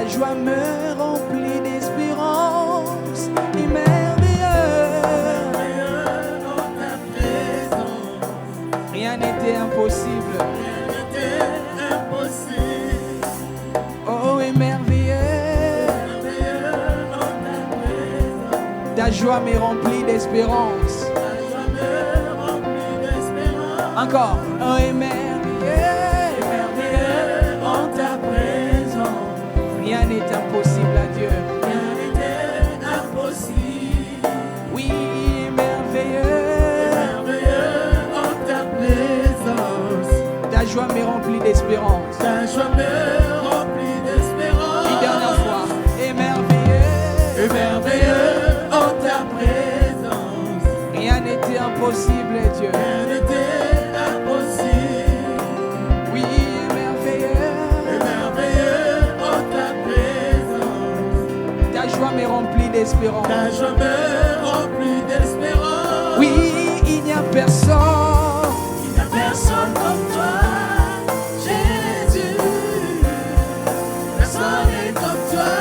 Ta joie me remplit d'espérance. Et merveilleux dans ta présence. Rien n'était impossible. Oh, et merveilleux dans ta présence. Ta joie me remplit d'espérance. Encore. Oh, et merveilleux en ta présence. Rien n'est impossible à Dieu. Rien n'est impossible. Oui, merveilleux en ta présence. Ta joie me remplit d'espérance. Ta joie me remplit d'espérance. Une dernière fois. Et merveilleux en ta présence. Rien n'était impossible, Dieu. Rien n'était impossible. Oui, merveilleux en ta présence. Ta joie me remplit d'espérance. Ta joie me remplit d'espérance. Oui, il n'y a personne. Il n'y a personne comme toi, Jésus. Personne n'est comme toi.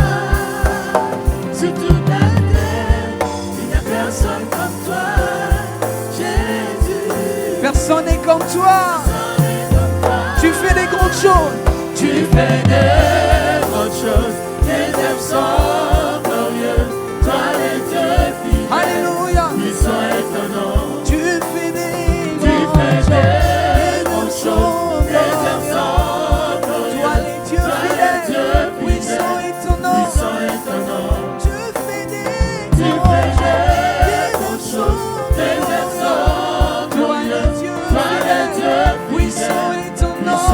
Sur toute la terre, il n'y a personne comme toi, Jésus. Personne n'est comme toi. Tu fais des grandes choses. Tu fais des grandes choses. Tes œuvres sont glorieuses. Toi les dieux fidèles. Alléluia. Ils sont étonnants. Tu fais des grandes choses. Tes œuvres sont glorieuses. Toi les dieux fidèles. Oui, ils sont étonnants. Ils sont étonnants. Tu fais des grandes choses. Tes œuvres sont glorieuses. Toi les dieux fidèles. Oui, ils sont étonnants.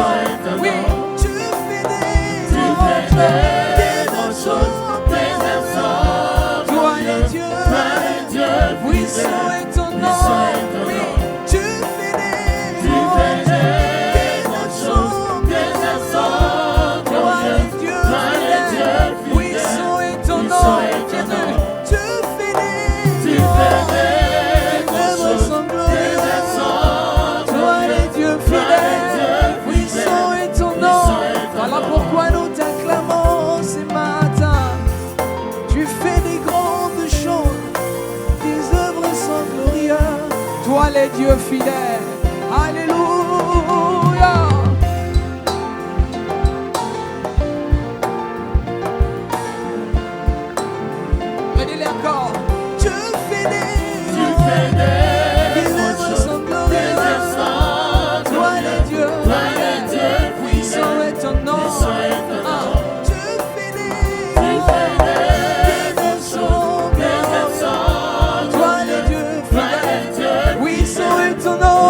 Oui, tu fais des grandes choses. Tes œuvres sont glorieuses. Toi les dieux. Oui, ils sont étonnants. Oui, tu fais des grandes choses. Tes œuvres sont glorieuses. Toi les dieux. Oui, ils sont étonnants. Tu fais des grandes choses. Tes œuvres sont toi les dieux fidèles. Oui, ils sont étonnants. Voilà pourquoi nous t'acclamons ce matin. Tu fais des grandes choses. Tes œuvres sont glorieuses. Toi les dieux fidèles. Alléluia. Redis-le encore. Tu fais des tes œuvres sont glorieuses. Toi les dieux. Oui, ils sont étonnants. Tu fais des tes œuvres sont glorieuses. Toi les dieux fidèles. Oui, ils sont étonnants.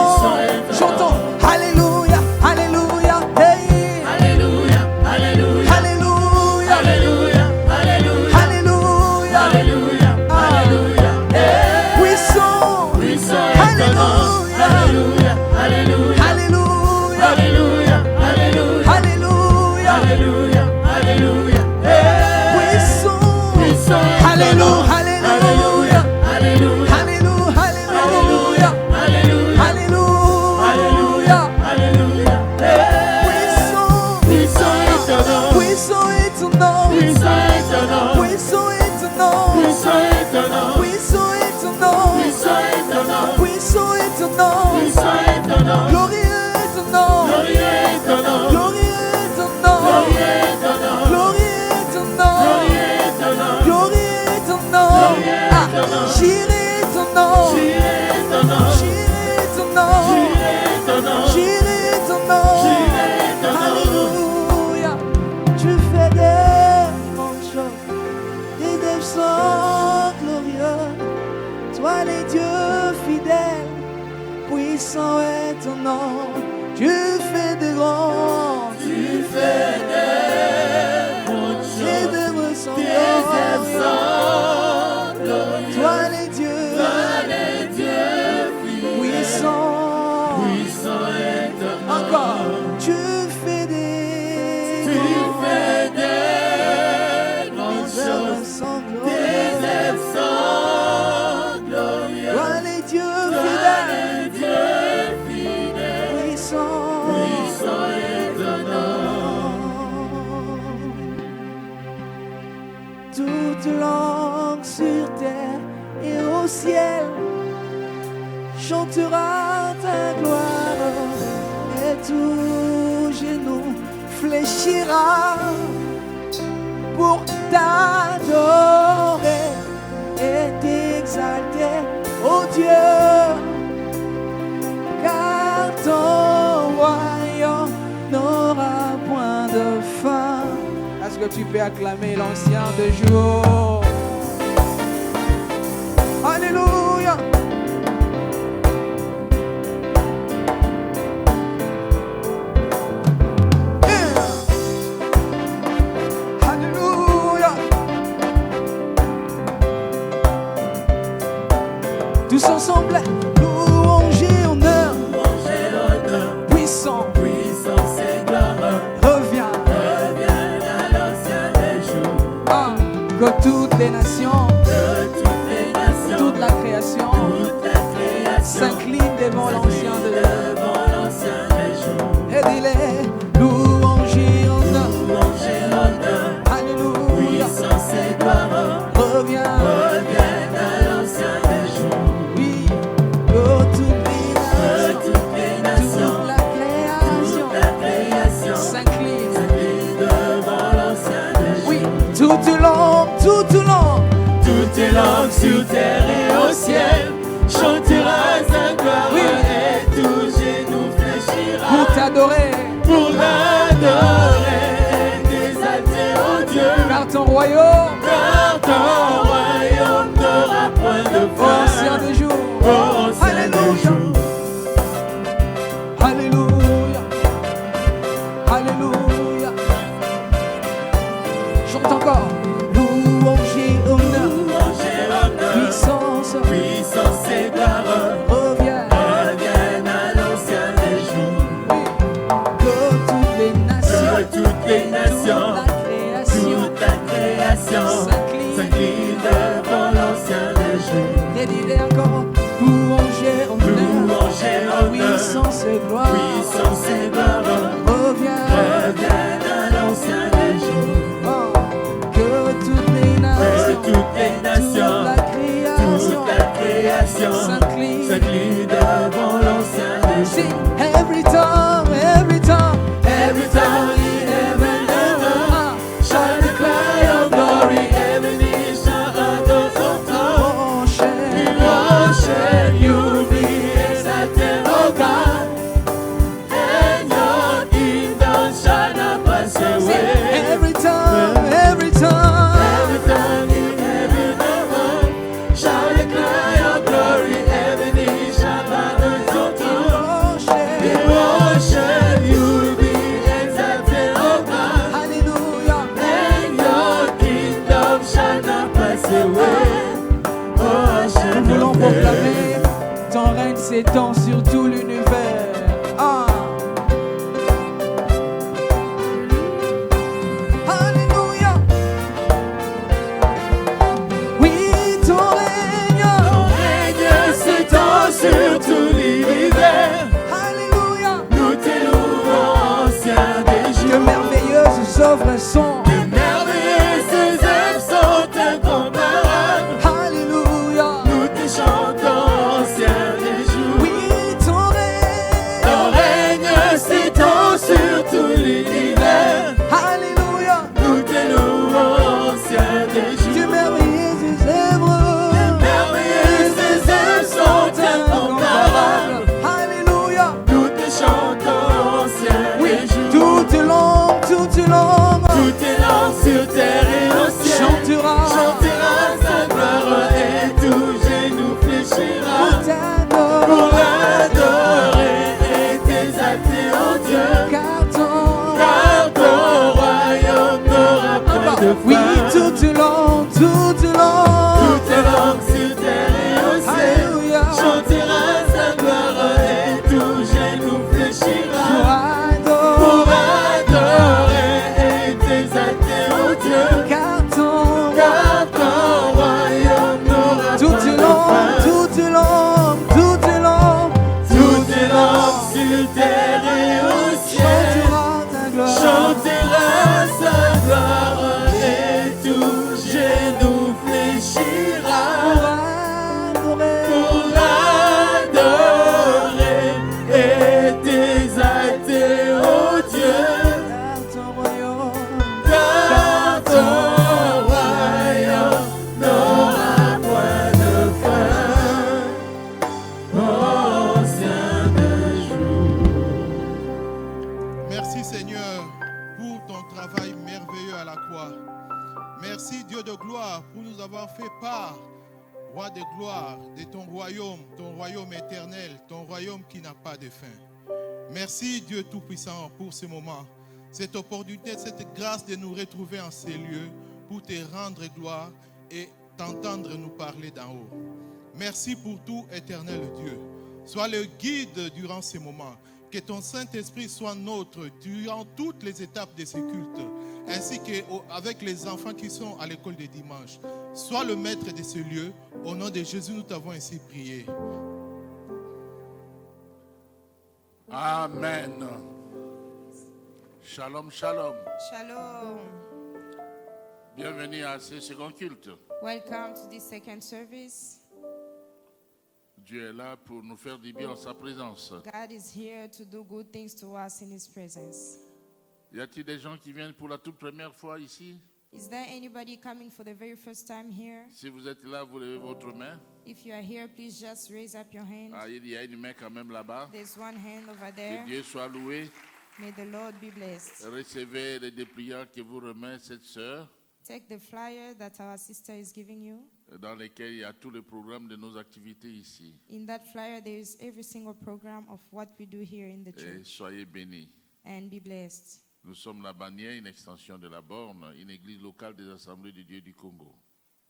ciel chantera ta gloire et tout genou fléchira pour t'adorer et t'exalter, oh Dieu, car ton royaume n'aura point de fin. Est-ce que tu peux acclamer l'ancien de jour? Alléluia. Alléluia. Tous ensemble, louange et honneur, puissant, puissance et gloire, reviens à l'ancien des jours, que toutes les nations, toute la création, s'incline devant l'ancien de Dieu. Et dis-les, louange et honneur, alléluia, puissance et gloire, reviens à l'ancien des jours. Oui, oh toutes les nations, toute la création, s'incline devant l'ancien des jours. Oui, toute langue sur terre et au ciel chantera sa gloire, oui, et tout genou fléchira pour t'adorer, pour l'adorer et t'exalter, oh Dieu, car ton royaume n'aura point de fin. ancien des jours, Ancien des jours. Alléluia, alléluia. Chante encore. Louange et honneur, puissance et gloire, reviennent à l'ancien des jours. Oui, que toutes les nations, toute la création s'incline devant l'ancien des jours. et dis-les encore. Louange et honneur, puissance et gloire, reviennent à l'ancien des jours. que toutes les nations, toute la création s'incline devant l'ancien des jours. sing every tongue, every tongue, Every tongue in heaven and earth shall declare your glory. Every knee shall adore your throne. We worship you, be exalted, O God, and your kingdom shall not pass away. every tongue, every tongue. Every tongue in heaven and earth shall declare your glory. Every knee shall adore your throne. We worship you, be exalted, O God, Hallelujah. and your kingdom shall not pass away. Nous voulons proclamer ton règne s'étend sur tout l'univers. Alléluia. Oui, ton règne. s'étend sur tout l'univers. Alléluia. Nous t'élouvons, ancien des Que jours. merveilleuses œuvres sont. Que merveilleuses ses œuvres sont incomparables. Alléluia. Nous te chantons, ancien des jours. Oui, ton règne s'étend sur tout l'univers. Alléluia. Nous t'élouvons, ancien des jours. Que merveilleuses œuvres. Merveilleuses ses œuvres sont incomparables. Alléluia. Nous te chantons, ancien Oui, des jours. toute langue, toute langue. Toutes les langues sur terre et au ciel Chantera sa gloire, et tout genou fléchira pour pour t'adorer, l'adorer et t'exalter, oh Dieu, car car ton royaume n'aura point de oui, fin. toute langue, Toutes les langues sur terre et au ciel Alléluia. chantera sa gloire, et tout genou fléchira pour pour adorer, adorer et t'exalter, oh Dieu, car ton royaume n'aura toute point de langue, fin. toute langue, toute langue, Toutes les langues sur terre et au ciel chantera ta gloire. chantera sa gloire, et tout genou Merci Seigneur pour ton travail merveilleux à la croix. Merci Dieu de gloire pour nous avoir fait part, roi de gloire, de ton royaume éternel, ton royaume qui n'a pas de fin. Merci Dieu Tout-Puissant pour ce moment, cette opportunité, cette grâce de nous retrouver en ces lieux pour te rendre gloire et t'entendre nous parler d'en haut. Merci pour tout, éternel Dieu. Sois le guide durant ces moments. Que ton Saint-Esprit soit nôtre durant toutes les étapes de ce culte, ainsi qu'avec les enfants qui sont à l'école de dimanche. Sois le maître de ce lieu. Au nom de Jésus, nous t'avons ainsi prié. Amen. Shalom, shalom. Shalom. Bienvenue à ce second culte. Welcome to this second service. Dieu est là pour nous faire du bien en sa présence. God is here to do good things to us in His presence. Y a-t-il des gens qui viennent pour la toute première fois ici? Is there anybody coming for the very first time here? Si vous êtes là, vous levez votre main. If you are here, please just raise up your hand. Ah, il y a une main quand même là-bas. There's one hand over Que there. Dieu soit loué. May the Lord be blessed. Recevez les dépliants que vous remet cette sœur, Take the flyer that our sister is giving you. dans lesquels il y a tout le programme de nos activités ici. In that flyer, there is every single program of what we do here in the Et church. soyez bénis. And be blessed. Nous sommes la bannière, une extension de la borne, une église locale des Assemblées de Dieu du Congo.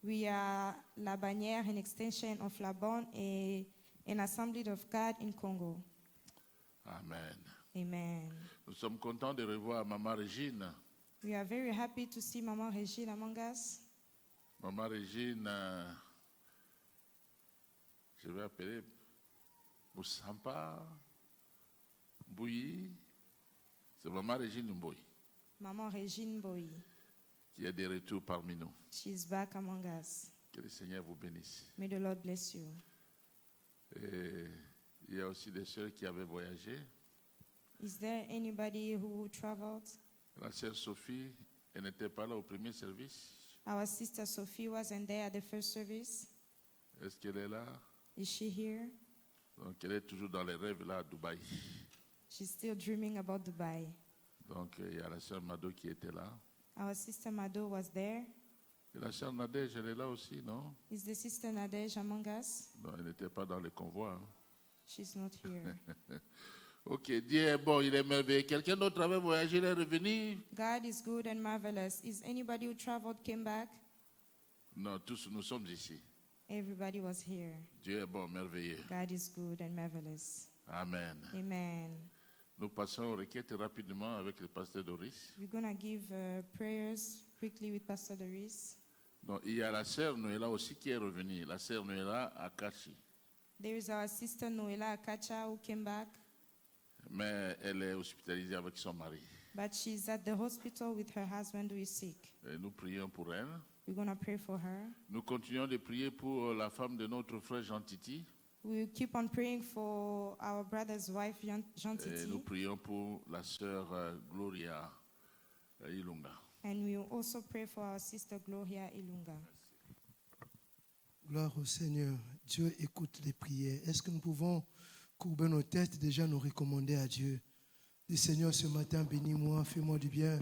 We are La Bannière, an extension of La Bonne, an assembly of God in Congo. Amen. Amen. Nous sommes contents de revoir Maman Régine. We are very happy to see Mama Regine among us. Maman Régine, je vais appeler Moussampa Mbouyi. C'est Maman Régine Mbouyi Mama Regine Boy. qui est de retour parmi nous. She's back among us. Que le Seigneur vous bénisse. May the Lord bless you. Et il y a aussi des sœurs qui avaient voyagé. Is there anybody who traveled? La sœur Sophie, elle n'était pas là au premier service. Our sister Sophie wasn't there at the first service. Est-ce qu'elle est là? Is she here? Donc elle est toujours dans les rêves là à Dubaï. She's still dreaming about Dubai. Donc il y a la sœur Mado qui était là. Our sister Mado was there. Et la sœur Nadège, elle est là aussi, non? Is the sister Nadej among us? Non, elle n'était pas dans le convoi. Hein. She's not here. Ok, Dieu est bon, il est merveilleux. Quelqu'un d'autre avait voyagé, il est revenu? God is good and marvelous. Is anybody who traveled came back? Non, tous nous sommes ici. Everybody was here. Dieu est bon, merveilleux. God is good and marvelous. Amen. Amen. Nous passons aux requêtes rapidement avec le pasteur Doris. We're going to give prayers quickly with Pastor Doris. Donc, il y a la sœur Noëlla aussi qui est revenue. La sœur Noëlla à Kachi. There is our sister Noela Akacha who came back, Mais elle est hospitalisée avec son mari. but she's at the hospital with her husband who is sick. Et nous prions pour elle. We're going to pray for her. Nous continuons de prier pour la femme de notre frère Jean Titi. We'll keep on praying for our brother's wife, Jean Et nous Titi. prions pour la sœur Gloria Ilunga. And we'll also pray for our sister Gloria Ilunga. Gloire au Seigneur. Dieu écoute les prières. Est-ce que nous pouvons courber nos têtes, déjà nous recommander à Dieu? Dis Seigneur, ce matin, bénis-moi, fais-moi du bien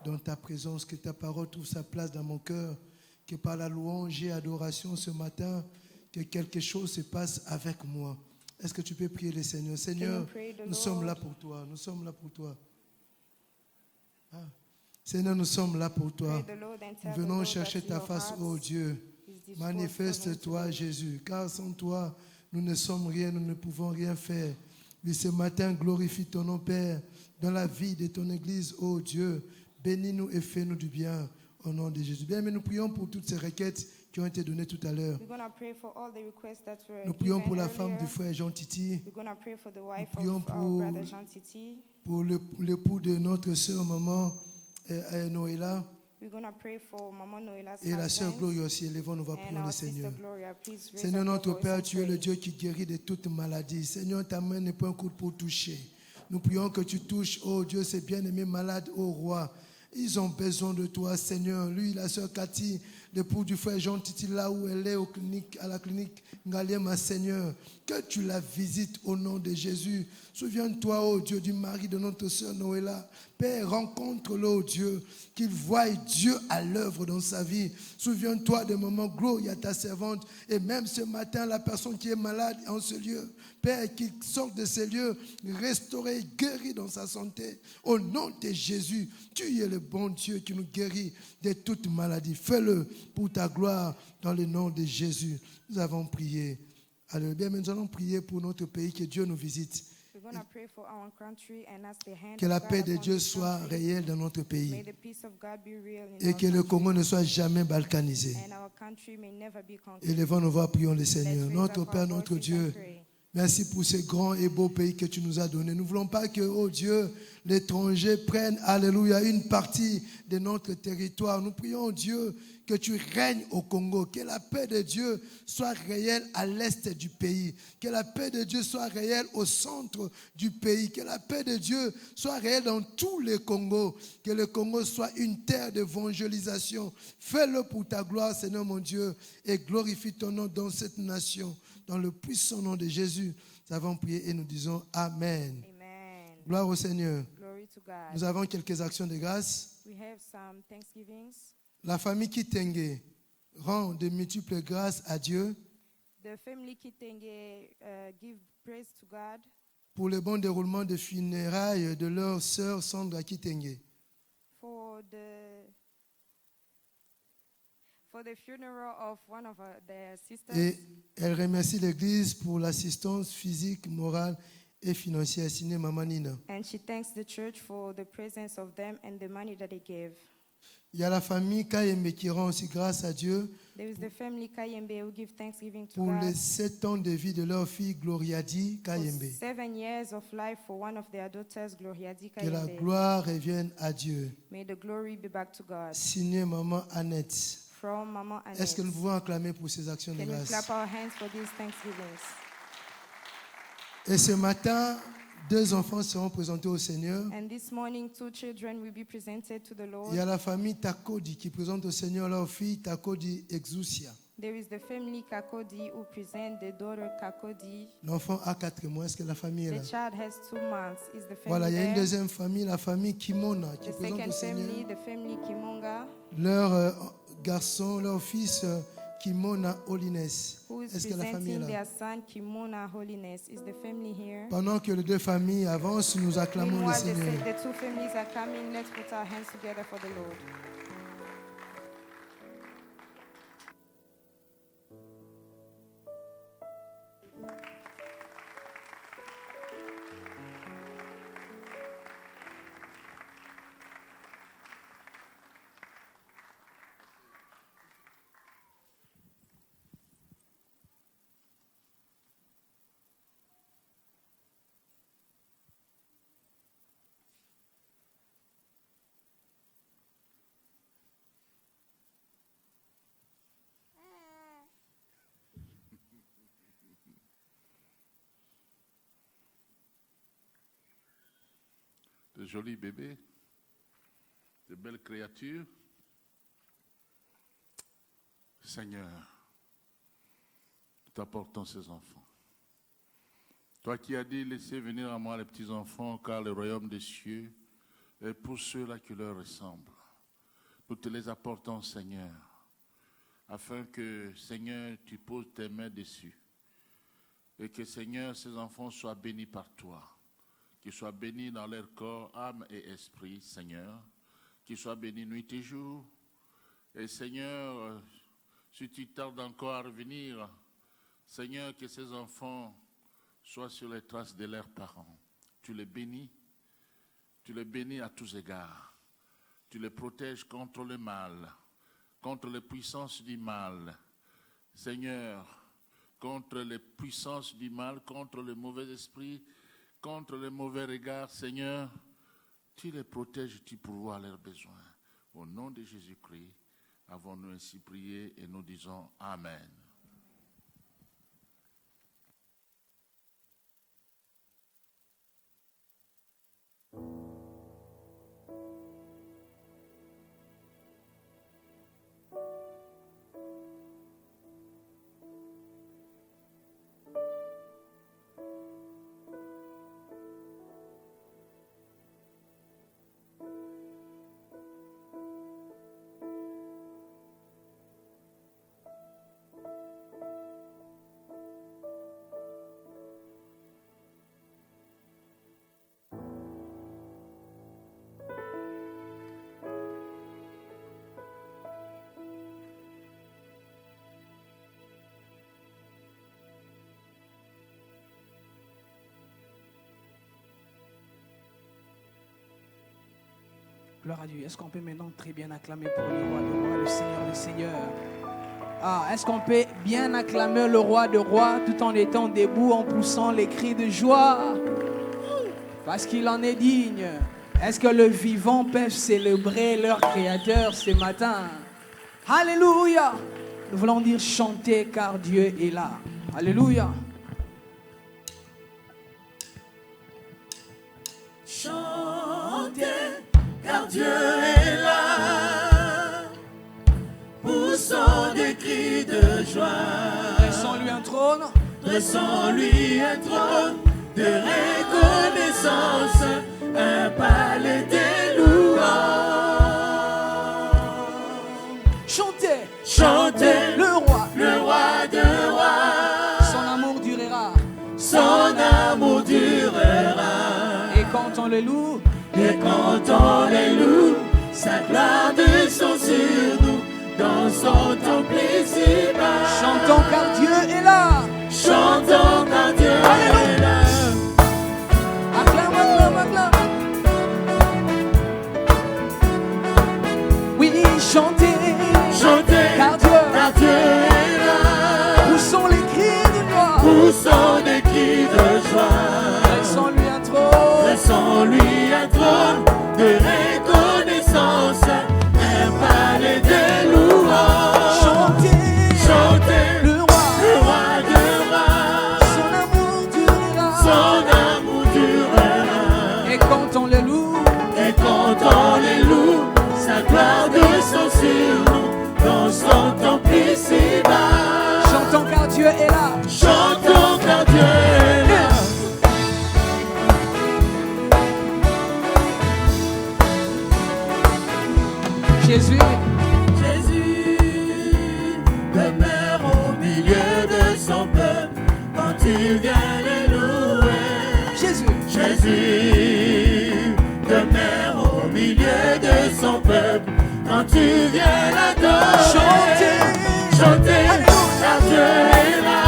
dans ta présence, que ta parole trouve sa place dans mon cœur, que par la louange et adoration ce matin, que quelque chose se passe avec moi. Est-ce que tu peux prier le Seigneur? Seigneur, pray the nous sommes là Lord? pour toi. Nous sommes là pour toi. Ah. Seigneur, nous sommes là pour toi. Pray the Lord and Nous tell the venons Lord chercher that ta your face, hearts ô Dieu. is disposed Manifeste-toi, for him Jésus, car sans toi, nous ne sommes rien, nous ne pouvons rien faire. Mais ce matin, glorifie ton nom, Père, dans la vie de ton Église, ô Dieu. Bénis-nous et fais-nous du bien, au nom de Jésus. Bien, mais nous prions pour toutes ces requêtes qui ont été données tout à l'heure. We're going to pray for all the requests that were Nous prions given pour la femme earlier. du frère Jean Titi, We're going to pray for the wife prions of our pour- brother Jean Titi. pour l'époux de notre sœur, maman Noëlla, We're going to pray for Mama Noela's et la sœur husband Gloria aussi. Élevons, nous va and prier our le sister Seigneur. Gloria. Please raise Seigneur up your notre voice Père, and tu es le pray. Dieu qui guérit de toute maladie. Seigneur, ta main n'est pas un coup de pour toucher. Nous prions que tu touches, oh Dieu, ces bien-aimés malades, oh roi. Ils ont besoin de toi, Seigneur. Lui, la sœur Cathy, l'époux du frère Jean Titi, là où elle est à la clinique Ngaliema, Seigneur, que tu la visites au nom de Jésus. Souviens-toi, oh Dieu, du mari de notre sœur Noëlla. Père, rencontre-le, oh Dieu, qu'il voie Dieu à l'œuvre dans sa vie. Souviens-toi des moments, gloire à ta servante. Et même ce matin, la personne qui est malade en ce lieu, Père, qu'il sorte de ces lieux, restauré, guéri dans sa santé. Au nom de Jésus, tu es le bon Dieu qui nous guérit de toute maladie. Fais-le pour ta gloire dans le nom de Jésus. Nous avons prié. Alléluia. Nous allons prier pour notre pays, que Dieu nous visite. Que la paix de Dieu soit réelle dans notre pays et que le Congo ne soit jamais balkanisé. Élevons nos voix, prions le Seigneur. Notre Père, notre Dieu, merci pour ce grand et beau pays que tu nous as donné. Nous ne voulons pas que, oh Dieu, l'étranger prenne, alléluia, une partie de notre territoire. Nous prions, oh Dieu, que tu règnes au Congo, que la paix de Dieu soit réelle à l'est du pays, que la paix de Dieu soit réelle au centre du pays, que la paix de Dieu soit réelle dans tous les Congos, que le Congo soit une terre d'évangélisation. Fais-le pour ta gloire, Seigneur mon Dieu, et glorifie ton nom dans cette nation. Dans le puissant nom de Jésus, nous avons prié et nous disons Amen. Amen. Gloire au Seigneur. Glory to God. Nous avons quelques actions de grâce. We have some thanksgivings. La famille Kitenge rend de multiples grâces à Dieu The family Kitenge give praise to God pour le bon déroulement des funérailles de leur sœur Sandra Kitenge. for the funeral of one of their sisters. Et elle remercie l'Église pour l'assistance physique, morale et financière. Signée Maman Nina. And she thanks the church for the presence of them and the money that they gave. Il y a la famille Kayembe qui rend aussi grâce à Dieu There is the family Kayembe who give thanksgiving to pour God les 7 ans de vie de leur fille Gloriadi for Kayembe. 7 years of life for one of their daughters, Gloriadi Que la Kayembe. gloire revienne à Dieu. May the glory be back to God. Signé Maman Annette. From Mama Annette. Est-ce que nous pouvons acclamer pour ces actions de Can we grâce? clap our hands for these thanksgivings? Et ce matin, 2 enfants seront présentés au Seigneur. And this morning, 2 children will be presented to the Lord. Il y a la famille Takodi qui présente au Seigneur leur fille Takodi Exousia. There is the family Kakodi who present the daughter Kakodi. L'enfant a 4 mois. Est-ce que la famille est là? The child has 2 months. Is the family Voilà, il y a une there? deuxième famille, la famille Kimona, qui The présente second au Seigneur family, the family Kimonga, leur garçon, leur fils Kimona Holines. who is Est-ce que la famille est presenting là? their son Kimona Holiness. Is the family here? Pendant que les 2 familles avancent, nous acclamons le Meanwhile, Seigneur. the 2 families are coming. Let's put our hands together for the Lord. De jolis bébés, de belles créatures. Seigneur, nous t'apportons ces enfants. Toi qui as dit, laissez venir à moi les petits-enfants, car le royaume des cieux est pour ceux-là qui leur ressemblent. Nous te les apportons, Seigneur, afin que, Seigneur, tu poses tes mains dessus. Et que, Seigneur, ces enfants soient bénis par toi. Qu'ils soient bénis dans leur corps, âme et esprit, Seigneur. Qu'ils soient bénis nuit et jour. Et Seigneur, si tu tardes encore à revenir, Seigneur, que ces enfants soient sur les traces de leurs parents. Tu les bénis à tous égards. Tu les protèges contre le mal, contre les puissances du mal. Seigneur, contre les puissances du mal, contre le mauvais esprit, contre les mauvais regards, Seigneur, tu les protèges, tu pourvois leurs besoins. Au nom de Jésus-Christ, avons-nous ainsi prié et nous disons Amen. Gloire à Dieu. Est-ce qu'on peut maintenant très bien acclamer pour le roi de rois, le Seigneur des seigneurs? Est-ce qu'on peut bien acclamer le roi de rois tout en étant debout, en poussant les cris de joie? Parce qu'il en est digne. Est-ce que le vivant peut célébrer leur Créateur ce matin? Alléluia! Nous voulons dire chanter car Dieu est là. Alléluia! Chantez car Dieu est là. Poussons des cris de joie. Dressons-lui un trône. Dressons-lui un trône de reconnaissance, un palais de louanges. Chantez, Chantez le roi de rois. Son amour durera. Son amour durera. Et quand on le loue, et quand on les loue, sa gloire descend sur nous dans son temple ici-bas. chantons car Dieu est là. Chantons car Dieu est là. Acclame, acclame, acclame. Oui, chantez, Chantez car Dieu est là. Poussons les cris de joie. Poussons des cris de joie. Dressons-lui un trône. Dressons-lui un trône de reconnaissance, un palais de louanges. Chantez, Chantez le roi de rois. son amour durera. Son amour durera. Et quand on le loue, Et quand on les loue, sa gloire descend sur nous dans son temple ici-bas. chantons car Dieu est là. Chantons car Dieu est là. Jésus, Jésus demeure au milieu de son peuple quand tu viens les louer. Jésus, Jésus demeure au milieu de son peuple quand tu viens l'adorer. chantez, Chantez, Alléluia. car Dieu est là.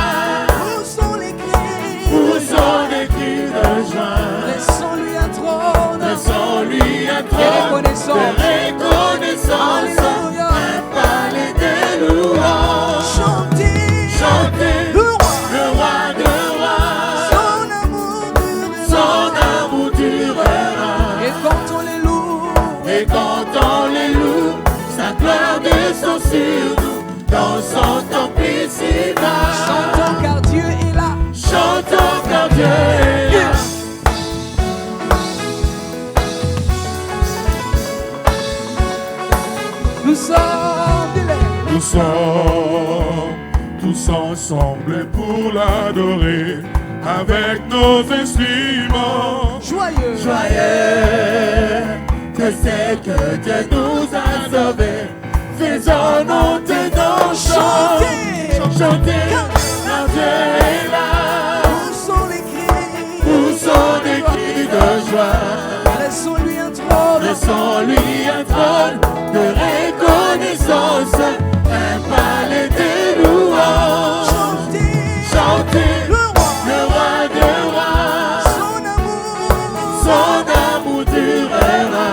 poussons les cris. Poussons des cris de joie. Dressons-lui un trône. Laissons-lui un trône Et reconnaissance. de reconnaissance, Alléluia. un palais de louanges. Chantez, Chantez le roi le roi de rois. son amour durera. Son amour durera. Et quand on les loue, Et quand on les loue, sa gloire descend sur nous dans son temple ici-bas. chantons car Dieu est là. Chantons car Dieu est là. Nous sommes des Nous sommes tous ensemble pour l'adorer avec nos instruments. joyeux. Joyeux que c'est que Dieu nous a sauvés. Faisons monter nos chants. Chantez, Chantez car Dieu est là. poussons les cris. Poussons des cris de joie. Laissons-lui un trône. Laissons-lui un trône de reconnaissance, un palais de louanges. Chantez, Chantez le roi de rois. son amour Durera.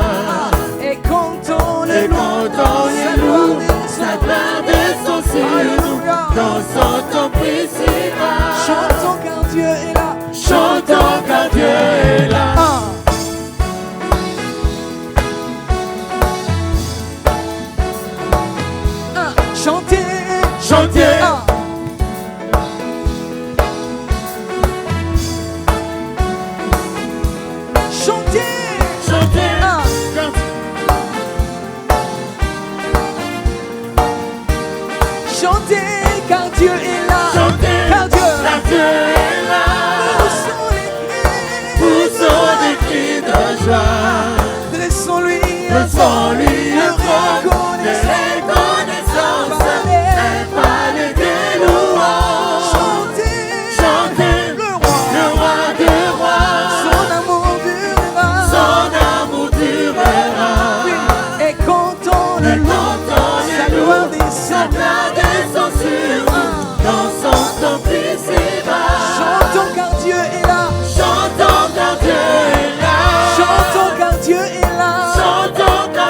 Et quand on les Et loue, quand on les loue, sa gloire descend sur nous dans son temple ici-bas. chantons car Dieu est là. Chantons car Dieu est là. Chantez, Chantez chantez, Chantez chantez car Dieu est là. Chantez Car Dieu, car Dieu est là. poussons les cris. Poussons des cris de joie. Dressons-lui Laissons-lui un trône de reconnaissance. reconnaissance, un palais de louanges. Chantez, Chantez le roi de rois. son amour durera. Son amour durera. Et quand on le Et loue, quand on sa les gloire loue, sa descend. gloire descend sur nous dans son temple ici-bas. Chantons car Dieu est là. Chantons car Dieu est là. Chantons car Dieu est là. Chantons car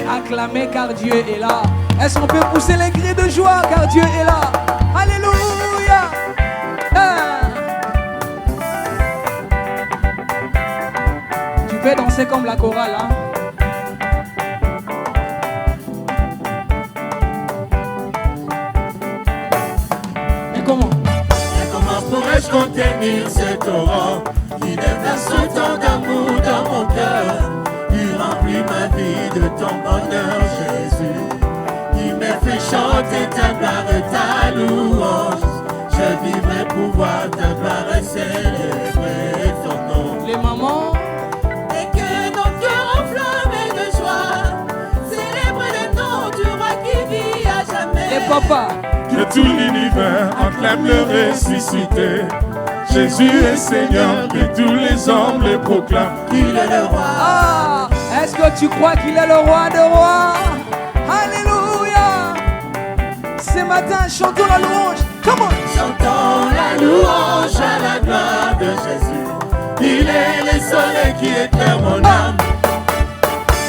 pouvez acclamer car Dieu est là? Est-ce qu'on peut pousser les cris de joie car Dieu est là? Alléluia! Tu peux danser comme la chorale, hein? Mais comment? Comment pourrais-je contenir cet torrent qui déverse autant d'amour dans mon cœur? Tu remplis ma vie de ton bonheur, Jésus, qui me fait chanter ta gloire et ta louange. Je vivrai pour voir ta gloire et célébrer ton nom. Les mamans, Et que nos cœurs enflammés de joie célèbrent le nom du roi qui vit à jamais. les papas, Que tout l'univers acclame le ressuscité. Jésus est Seigneur, que tous les hommes le proclament. Il est le roi. ah, est-ce que tu crois qu'il est le roi des rois? Alléluia! Ce matin, chantons la louange. Come on! Chantons la louange à la gloire de Jésus. Il est le soleil qui éclaire mon âme.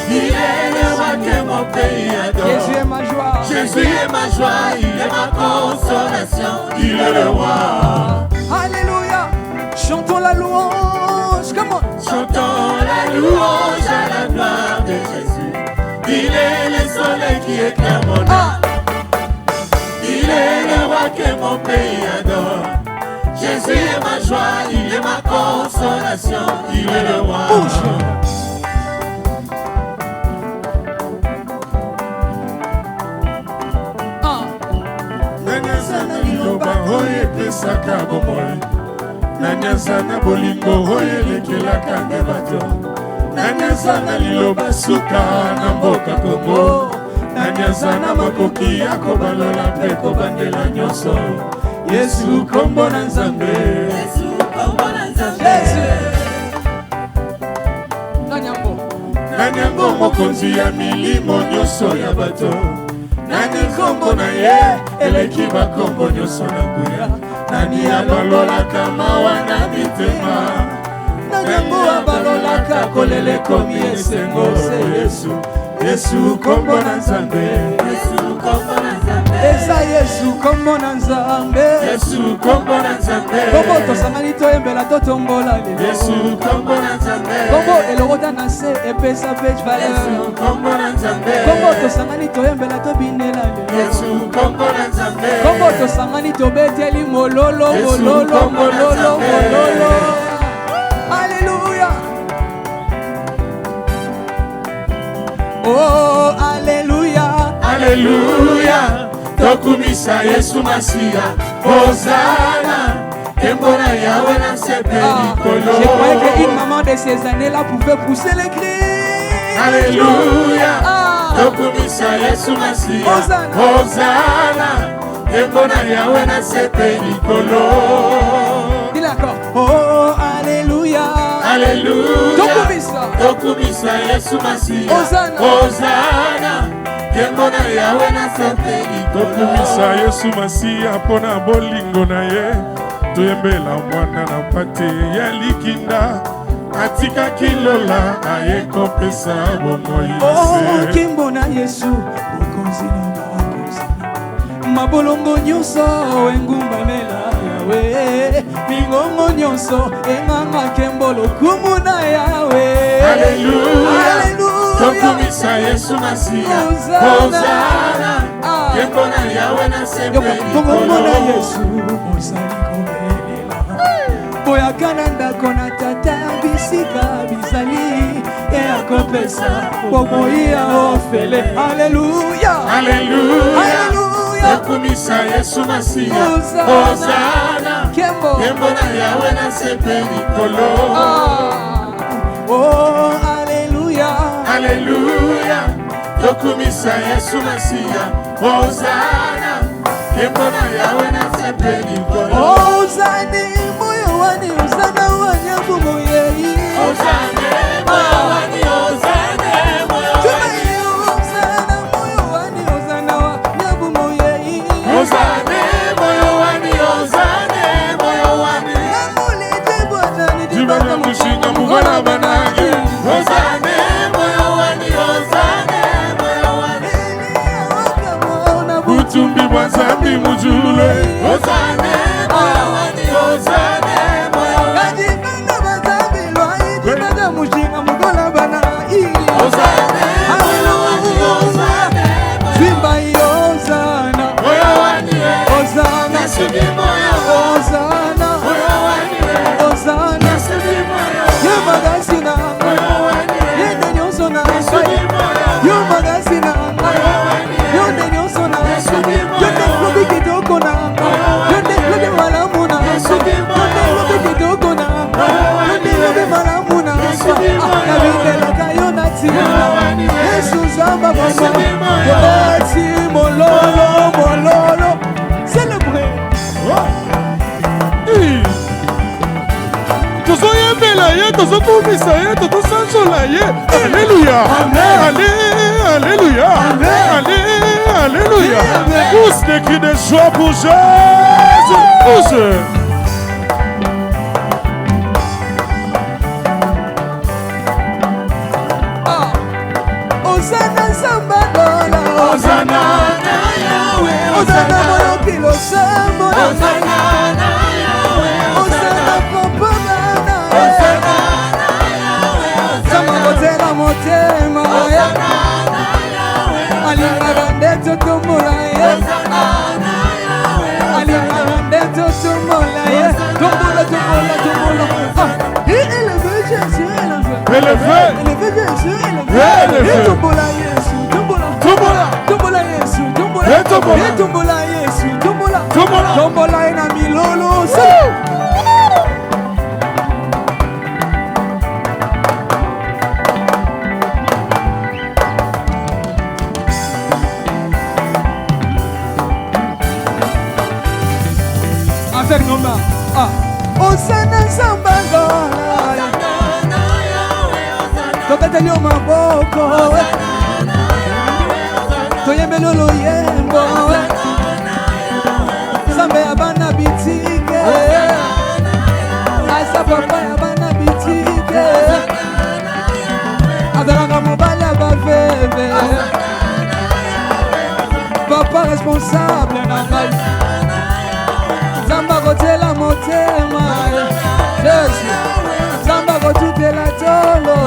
Il est le roi que mon pays adore. Jésus est ma joie. Jésus est ma joie, il est ma consolation. Il est le roi. Alléluia! Chantons la louange. Come on! Chantons la louange à la gloire de Jésus. Il est le soleil qui éclaire mon âme. Il est le roi que mon pays adore. Jésus est ma joie, il est ma consolation. Il est le roi. Bouge! Ah, Nanyazana liloba oyo epesaka bomoi. Nanyazana bolingo oyo elekelaka nde bato. Nanyazana liloba suka na mboka Kongo. Nanyazana makoki ya kobalola mpe kobandela nyonso. Yesu kombo na Nzambe. Yesu, kombo na Nzambe. Jésus! Nanyambo. Nanyango mokonzi ya milimo nyonso ya bato. Nani kombo na ye eleki bakombo nyonso na nguya. Nani abalolaka mawa na mitema. Nanyango abalolaka kolela ekomi esengo Yesu. Yesu kombo na Nzambe. Yesu, kombo na Nzambe. Eza Yesu kombo na Nzambe. Yesu kombo na Nzambe. Kombo tosangani toyembela totombola lelo. Yesu kombo na Nzambe. Kombo elokota na se epesa page valeur. Yesu kombo na Nzambe. Kombo tosangani toyembela tobinela lelo. Yesu kombo na Nzambe. Kombo tosangani tobeteli mololo Yesu mololo kombo na mololo Nzambe. mololo. Alléluia. Oh alléluia. Alléluia. Tokumisa Yesu Masia. Hosanna. Kembona Yahweh na sepeli Ah, kolo. je croyais qu'une maman de ces années-là pouvait pousser les cris. Alléluia. Ah. Tokumisa Yesu Masia. Hosanna. Hosanna. Kembona Yahweh na sepeli kolo. Dis d'accord. Oh alléluia. Alléluia. Tokumisa. Tokumisa Yesu Masia. Hosanna. Hosanna. Kembona Yahweh na sepeli kolo. tokumisa Yesu Masia mpona bolingo na ye toyembela mwana na mpate ya likinda atikaki lola aye kopesa bomoi na Oh se kimbo na Yesu bokonzi na bakonzi mabolongo nyonso engumbamela Yawe mingongo nyonso enganga kembo lokumu na Yawe. Alléluia. Alléluia. Tokumisa Yesu Masia. Hosanna. Hosanna. Ah. Kembona Yahweh na sepeli Bongo na kolo. Yesu bozali kobelela boyakana ndako na tata bisika bizali eyakopesa bomoi ya ofele. Alleluya. Alléluia. Alleluya. Tokumisa Yesu Masia. Hosanna. Hosanna. Kembo. Kembona Yahweh na sepeli kolo. Ah. Oh alleluya. Alléluia. Tokumisa Yesu Masia. Hosanna. Kembona Yahweh na sepeli kolo. Ozani moyo wani uzana wanyangu moyei. Hosanna. Moyo wani Hosanna. Moyo wani. Tumaini uzana moyo wani uzana wanyangu moyei. Hosanna. Moyo wani Hosanna. Moyo wani. Namulete bwatani Jibana mushinga mugona banagi Hosanna. Moyo wani Hosanna. Matumbi Wanzambi Mujule. Ozane moyo wani, ozane moyo wani. Kajibana Wanzambi Lwai, Jibana Mujinga Mugola Bana. Ozane moyo wani, ozane moyo wani. Simba Ozana, Moyo wani, Ozana, Nasubi moyo wani. Ozana, Moyo wani, Ozana, Nasubi moyo wani. Yemagasina, Moyo wani, Yende Nyosona, Nasubi moyo wani. Yomagasina, Yonde Nyosona, Yonde Lobi Kitokona, Yonde Lobi Malamuna, Yonde Lobi Kitokona, Yonde Lobi Malamuna, Nabinde Lakayona Tina, Yesu Zamba Mama, Yobati Mololo, Mololo, célébrez. Tozoyembela ye, tozokumisa ye, tozosanzola ye. Alléluia. Alléluia. Alléluia. Pousse des cris de joie pour Jésus. Pousse. Ozana Zamba Lola, Ozana na Yahweh, Ozana Moyo Kilo Sambo, Ozana na Yahweh, Ozana Papa Bana, Ozana na Yahweh, Zama Botela Motema, Ozana na Yahweh, Alinga Randeto Tomola, Ozana na Yahweh, Alinga Randeto Tomola, Tomola, Tomola, Tomola. Élevé Jésus, Élevé. élevé Jésus, Élevé. élevé. Tombola Yesu, Tombola, Tombola. Tombola Yesu, Tombola, Tombola. Tombola Yesu, Tombola, Tombola. Tombola ina milolo. Avec nos mains. Ah. Osana Zamba Lola. Tokateli maboko. Toyembelolo yembo. Zambe abana bitike. Asa papa abana bitike. Azalanga mobali abaveve. Papa responsable na ngai. Zamba kotela motema. Jésus. Zamba kotutela tolo.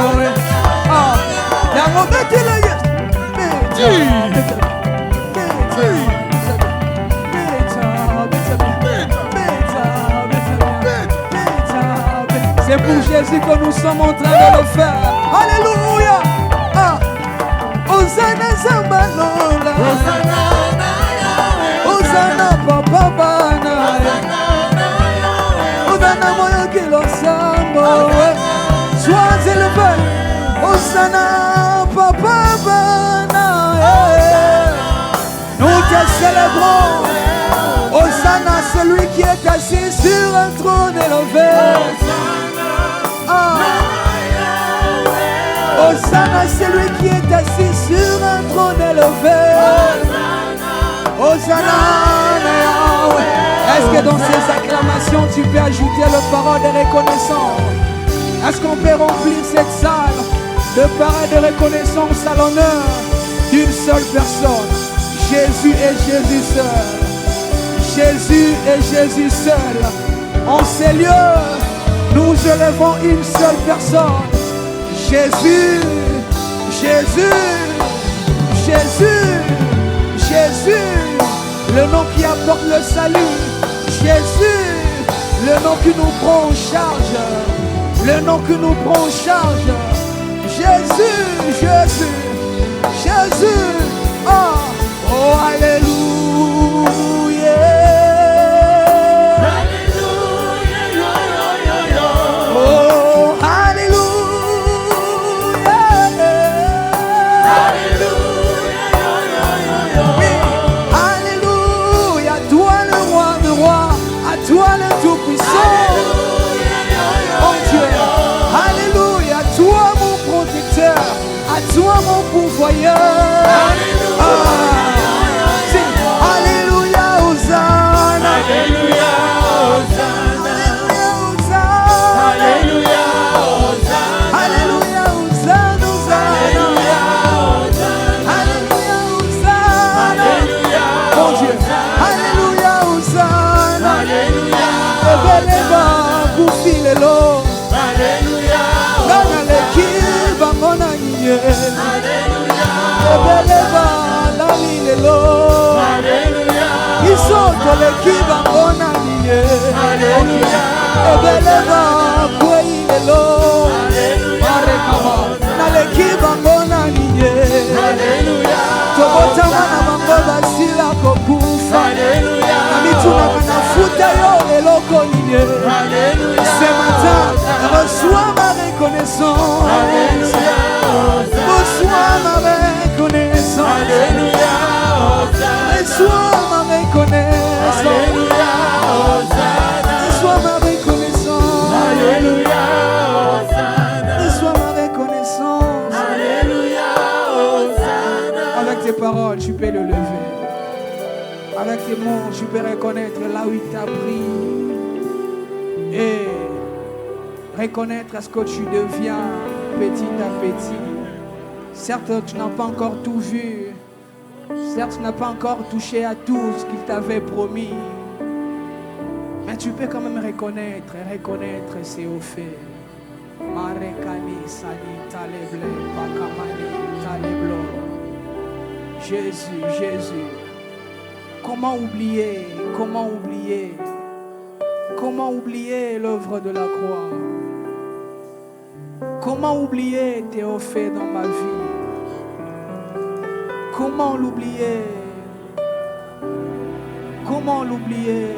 Ah, yango betela ye. C'est pour Jésus que nous sommes en train de le faire. Alléluia. Ah. Ozana Zamba Lola. Ozana Papa Bana. Ozana Moyo Kilo Sambo. Sois élevé. Ozana Papa Bana. Nous te célébrons. Ozana, celui qui est assis sur un trône élevé. Ah. Ozana, celui qui est assis sur un trône élevé. Ozana, Yahweh. Est-ce que dans ces acclamations tu peux ajouter le parole de reconnaissance? Est-ce qu'on peut remplir cette salle de paroles de reconnaissance à l'honneur d'une seule personne? Jésus et Jésus seul. Jésus et Jésus seul. En ces lieux, nous élevons une seule personne. Jésus, Jésus, Jésus, Jésus, le nom qui apporte le salut. Jésus, le nom qui nous prend en charge. Le nom qui nous prend en charge. Jésus, Jésus, Jésus. Oh, alléluia. Oh, alléluia. Toi le roi de rois, à toi le tout-puissant. Oh Dieu, alléluia. Toi mon protecteur, à toi mon pourvoyeur. C'est toleki bango na liye ebeleba kwei lelo marekama naleki bango na liye tobotama na bango basila kokufa na mitunaka nafuta yo eloko liye ce matin reçois ma reconnaissance reçois ma reconnaissance reçois ma reconnaissance reçois ma reconnaissance reçois ma reconnaissance avec tes paroles tu peux le lever avec tes mots tu peux reconnaître là où il t'a pris et reconnaître ce que tu deviens petit à petit. Certes, tu n'as pas encore tout vu. Certes, tu n'as pas encore touché à tout ce qu'il t'avait promis. Mais tu peux quand même reconnaître c'est au fait. Marekani sani taleble pakamani taleblo. Jésus, Jésus. Comment oublier l'œuvre de la croix? Comment oublier tes hauts faits dans ma vie? Comment l'oublier? Comment l'oublier?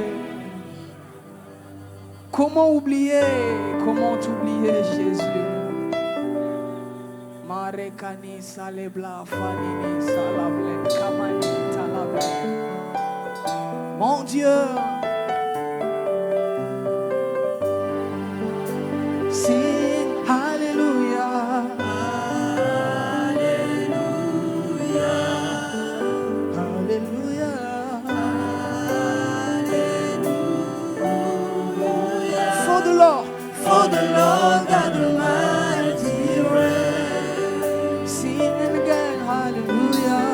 Comment oublier? Comment t'oublier, Jésus? Marekani salebla fanini salable kamani talabe. Mon Dieu, sing Hallelujah, Hallelujah, Hallelujah, Hallelujah. For the Lord God Almighty reigns. Sing again, Hallelujah.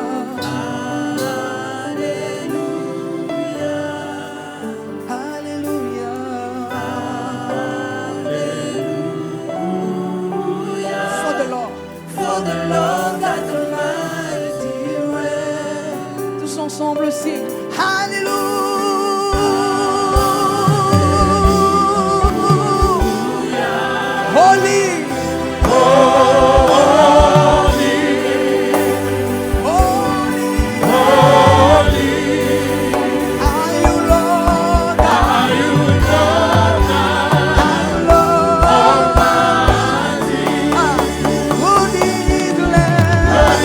Ensemble, sing Hallelujah. Holy, holy, holy, holy. Are you Lord? Are you Lord? Almighty. Holy is the Lamb.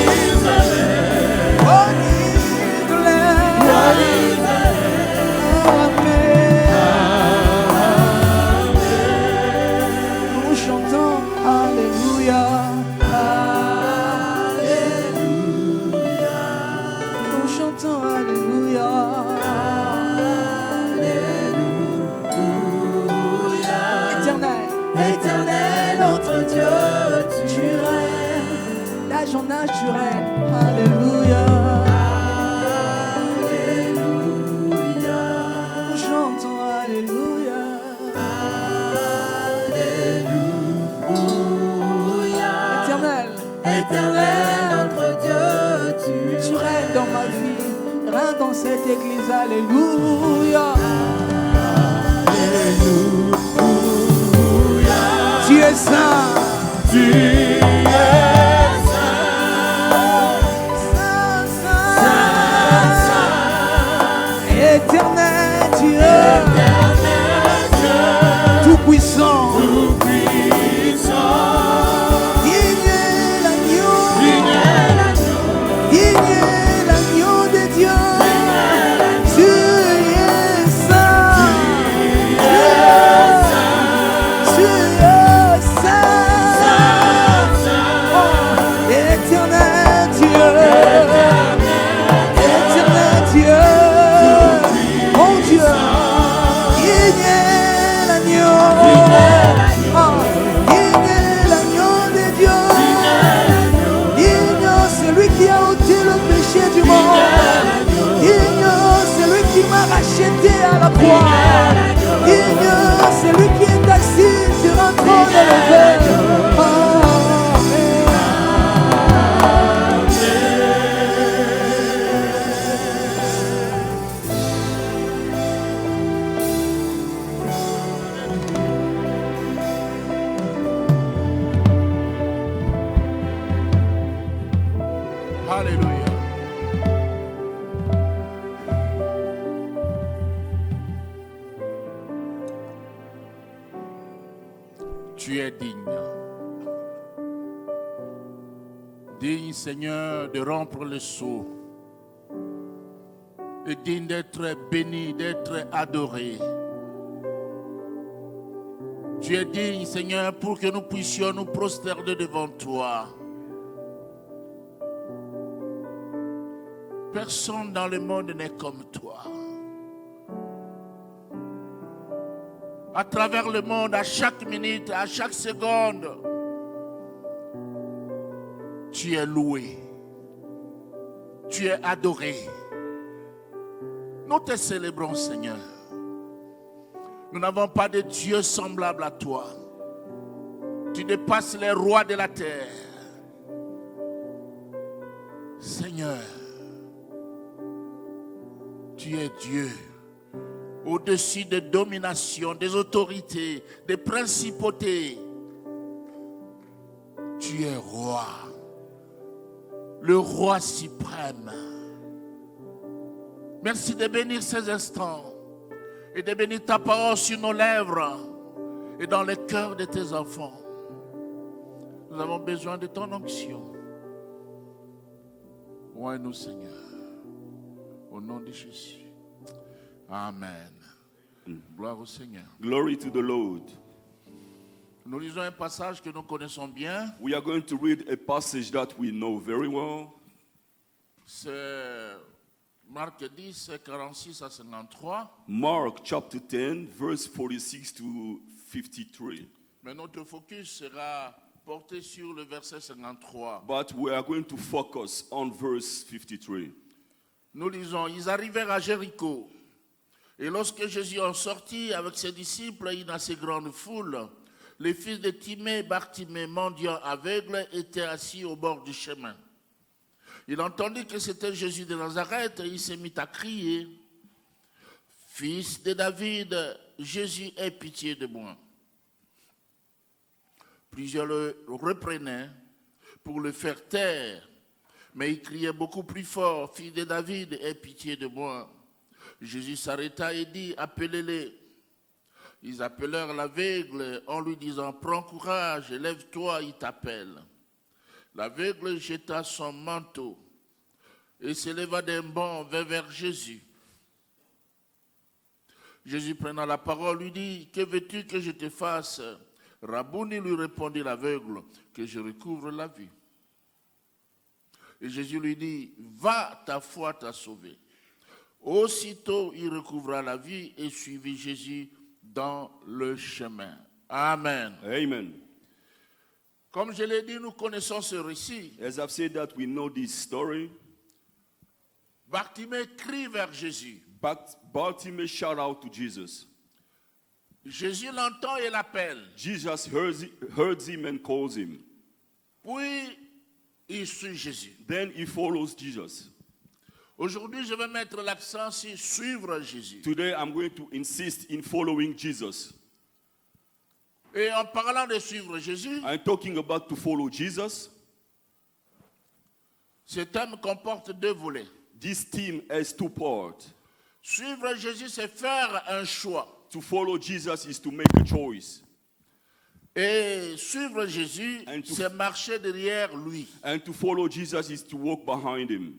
Holy is the Lamb. Holy. Nous chantons Alléluia, Alléluia. Nous chantons Alléluia, Alléluia. Éternel, éternel, notre Dieu, tu règnes d'âge en âge, tu règnes. Alléluia. Éternel, notre Dieu, tu règnes dans ma vie, règne dans cette église, Alléluia. Alléluia. Tu es saint, tu es saint, saint, saint, saint. Éternel Dieu, tout puissant, tout puissant. Racheté à la croix, c'est lui qui est assis sur un trône élevé. Tu es digne. Digne, Seigneur, de rompre le sceau. Et digne d'être béni, d'être adoré. Tu es digne, Seigneur, pour que nous puissions nous prosterner devant toi. Personne dans le monde n'est comme toi. À travers le monde, à chaque minute, à chaque seconde, tu es loué. Tu es adoré. Nous te célébrons, Seigneur. Nous n'avons pas de Dieu semblable à toi. Tu dépasses les rois de la terre. Seigneur, tu es Dieu. Au-dessus des dominations, des autorités, des principautés. Tu es roi. Le roi suprême. Merci de bénir ces instants et de bénir ta parole sur nos lèvres et dans le cœur de tes enfants. Nous avons besoin de ton onction. Oins-nous, Seigneur. Au nom de Jésus. Amen. Gloire au Seigneur. Glory to the Lord. Nous lisons un passage que nous connaissons bien. We are going to read a passage that we know very well. C'est Marc 10, 46 à 53. Mark chapter 10, verse 46 to 53. Mais notre focus sera porté sur le verset 53. But we are going to focus on verse 53. Nous lisons, ils arrivèrent à Jéricho. Et lorsque Jésus en sortit avec ses disciples et une assez grande foule, les fils de Timée et Bartimée, mendiants aveugles, étaient assis au bord du chemin. Il entendit que c'était Jésus de Nazareth et il se mit à crier, « Fils de David, Jésus, aie pitié de moi. » Plusieurs le reprenaient pour le faire taire, mais il criait beaucoup plus fort, « Fils de David, aie pitié de moi. » Jésus s'arrêta et dit, « Appelez-les. » Ils appelèrent l'aveugle en lui disant, « Prends courage, lève-toi, il t'appelle. » L'aveugle jeta son manteau et se leva d'un bond vers Jésus. Jésus prenant la parole lui dit, « Que veux-tu que je te fasse ?» Rabouni, lui répondit l'aveugle, « Que je recouvre la vue. » Et Jésus lui dit, « Va, ta foi t'a sauvé. » Aussitôt, il recouvra la vue et suivit Jésus dans le chemin. Amen. Amen. Comme je l'ai dit, nous connaissons ce récit. As I've said that, we know this story. Bartimée crie vers Jésus. Bartimaeus shout out to Jesus. Jésus l'entend et l'appelle. Jesus heard him and calls him. Puis, il suit Jésus. Then he follows Jesus. Aujourd'hui, je vais mettre l'accent sur suivre Jésus. Today, I'm going to insist in following Jesus. Et en parlant de suivre Jésus, I'm talking about to follow Jesus. ce thème comporte deux volets. This theme has two parts. Suivre Jésus, c'est faire un choix. To follow Jesus is to make a choice. Et suivre Jésus, And to- c'est marcher derrière lui. And to follow Jesus is to walk behind him.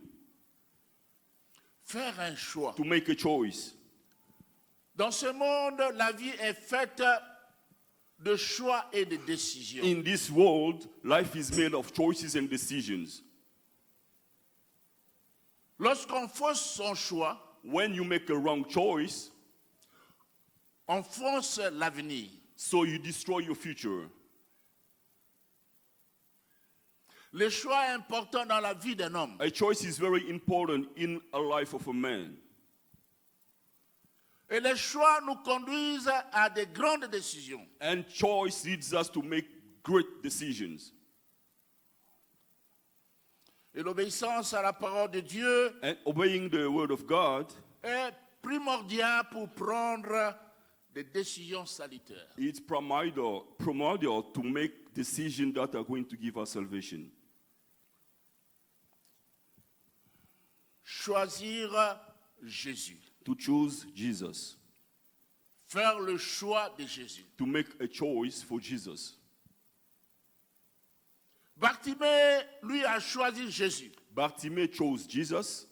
Faire un choix. To make a choice. Dans ce monde, la vie est faite de choix et de décisions. In this world, life is made of choices and decisions. Lorsqu'on fausse son choix, When you make a wrong choice, on fonce l'avenir. so you destroy your future. Le choix est important dans la vie d'un homme. A choice is very important in a life of a man. Et les choix nous conduisent à de grandes décisions. And choice leads us to make great decisions. Et l'obéissance à la parole de Dieu And obeying the word of God est primordial pour prendre des décisions salutaires. is primordial to make decisions that are going to give us salvation. Choisir Jésus. To choose Jesus. Faire le choix de Jésus. To make a choice for Jesus. Bartimée, lui, a choisi Jésus. Bartimaeus chose Jesus.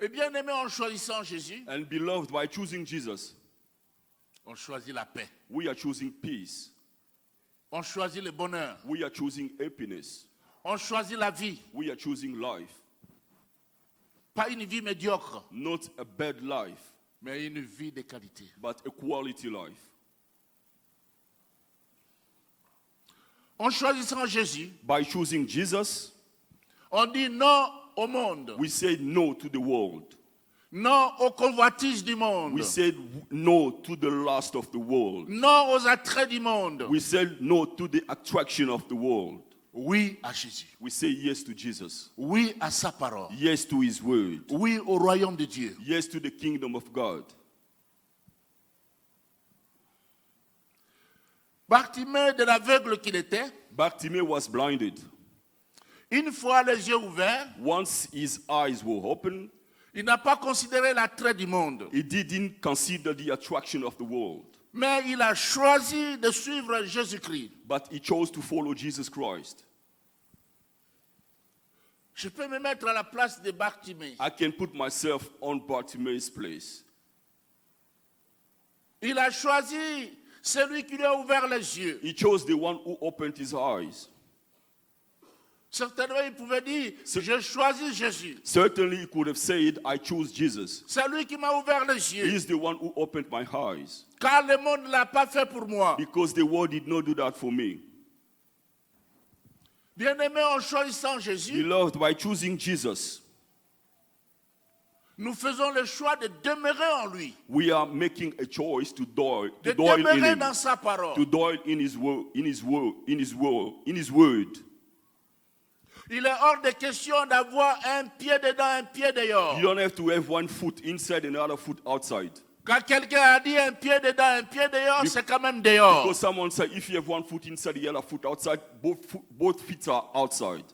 Et bien aimé, en choisissant Jésus, And beloved, by choosing Jesus, on choisit la paix. we are choosing peace. On choisit le bonheur. We are choosing happiness. On choisit la vie. We are choosing life. Pas une vie médiocre, Not a bad life, mais une vie de qualité. but a quality life. En choisissant Jésus, By choosing Jesus, on dit non au monde, we say no to the world. non aux convoitises du monde, We said no to the lust of the world. non aux attraits du monde. We said no to the attraction of the world. Oui à Jésus. We say yes to Jesus. Oui à sa parole. Yes to his word. Oui au royaume de Dieu. Yes to the kingdom of God. Bartimée, de l'aveugle qu'il était, Bartimaeus was blinded. une fois les yeux ouverts, Once his eyes were open, il n'a pas considéré l'attrait du monde, he didn't consider the attraction of the world, mais il a choisi de suivre Jésus-Christ. but he chose to follow Jesus Christ. Je peux me mettre à la place de Bartimée. I can put myself on Bartimaeus' place. Il a choisi celui qui lui a ouvert les yeux. He chose the one who opened his eyes. Certainement, il pouvait dire, j'ai choisi Jésus. Certainly he could have said, I choose Jesus. C'est lui qui m'a ouvert les He yeux. is the one who opened my eyes. Car le monde ne l'a pas fait pour moi. Because the world did not do that for me. Bien-aimé, en choisissant Jésus, Beloved, by choosing Jesus, nous faisons le choix de demeurer en lui, we are making a choice to dwell de in demeurer him, dans sa parole. to dwell in his word, in his word, in his word, in his word. Il est hors de question d'avoir un pied dedans, un pied dehors. You don't have to have one foot inside and another foot outside. Quand quelqu'un a dit un pied dedans, un pied dehors, c'est quand même dehors. Because someone said if you have one foot inside, the other foot outside, both feet are outside.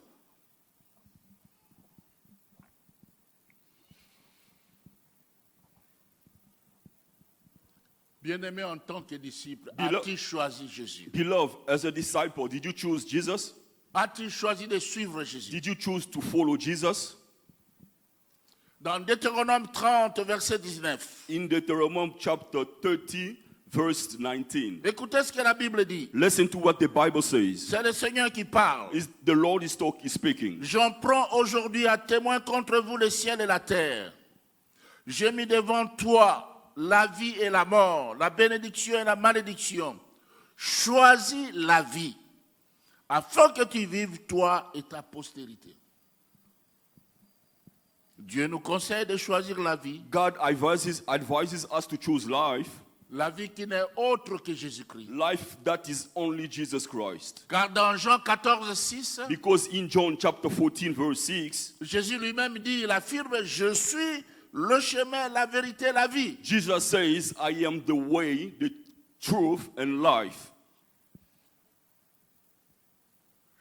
Bien-aimé, en tant que disciple, Belo- as-tu choisi Jésus? Beloved, as a disciple, did you choose Jesus? As-tu choisi de suivre Jésus? Did you choose to follow Jesus? Dans Deutéronome 30, verset 19. In Deuteronomy chapter 30, verse 19. Écoutez ce que la Bible dit. Listen to what the Bible says. C'est le Seigneur qui parle. The Lord is speaking. J'en prends aujourd'hui à témoin contre vous le ciel et la terre. J'ai mis devant toi la vie et la mort, la bénédiction et la malédiction. Choisis la vie, afin que tu vives toi et ta postérité. Dieu nous conseille de choisir la vie, God advises us to choose life, la vie qui n'est autre que Jésus-Christ. life that is only Jesus Christ. Car dans Jean 14, 6, Because in John chapter 14, verse 6, Jésus lui-même dit, il affirme, je suis le chemin, la vérité, la vie. Jesus says, I am the way, the truth, and life.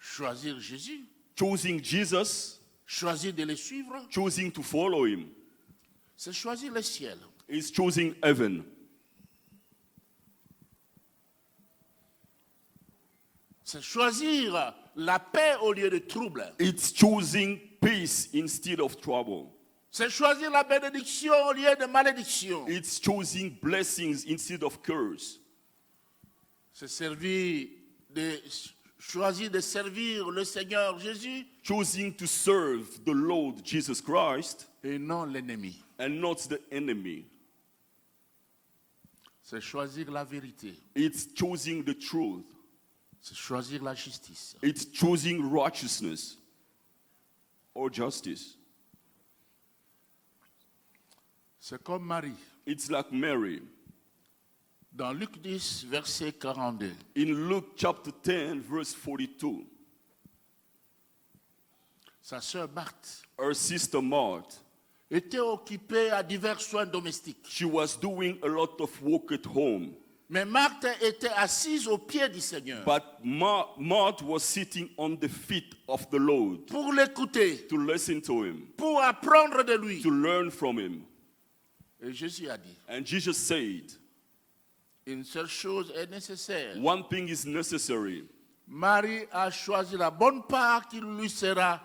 Choisir Jésus, Choosing Jesus, choisir de le suivre, choosing to follow him, c'est choisir le ciel. is choosing heaven. C'est choisir la paix au lieu de trouble. It's choosing peace instead of trouble. C'est choisir la bénédiction au lieu de malédiction. It's choosing blessings instead of curse. C'est choisir de servir le Seigneur Jésus Choosing to serve the Lord Jesus Christ et non l'ennemi. and not the enemy. C'est choisir la vérité. It's choosing the truth. C'est choisir la justice. It's choosing righteousness or justice. C'est comme Marie. It's like Mary. Dans Luc 10, verset 42. In Luke chapter 10, verse 42, Sa sœur Marthe her sister Martha, était occupée à divers soins domestiques. she was doing a lot of work at home. Mais Marthe était assise aux pieds du Seigneur But Martha was sitting on the feet of the Lord pour l'écouter, to listen to him, pour apprendre de lui. to learn from him. Et Jésus a dit, And Jesus said, une seule chose est nécessaire. one thing is necessary. Marie a choisi la bonne part qui lui sera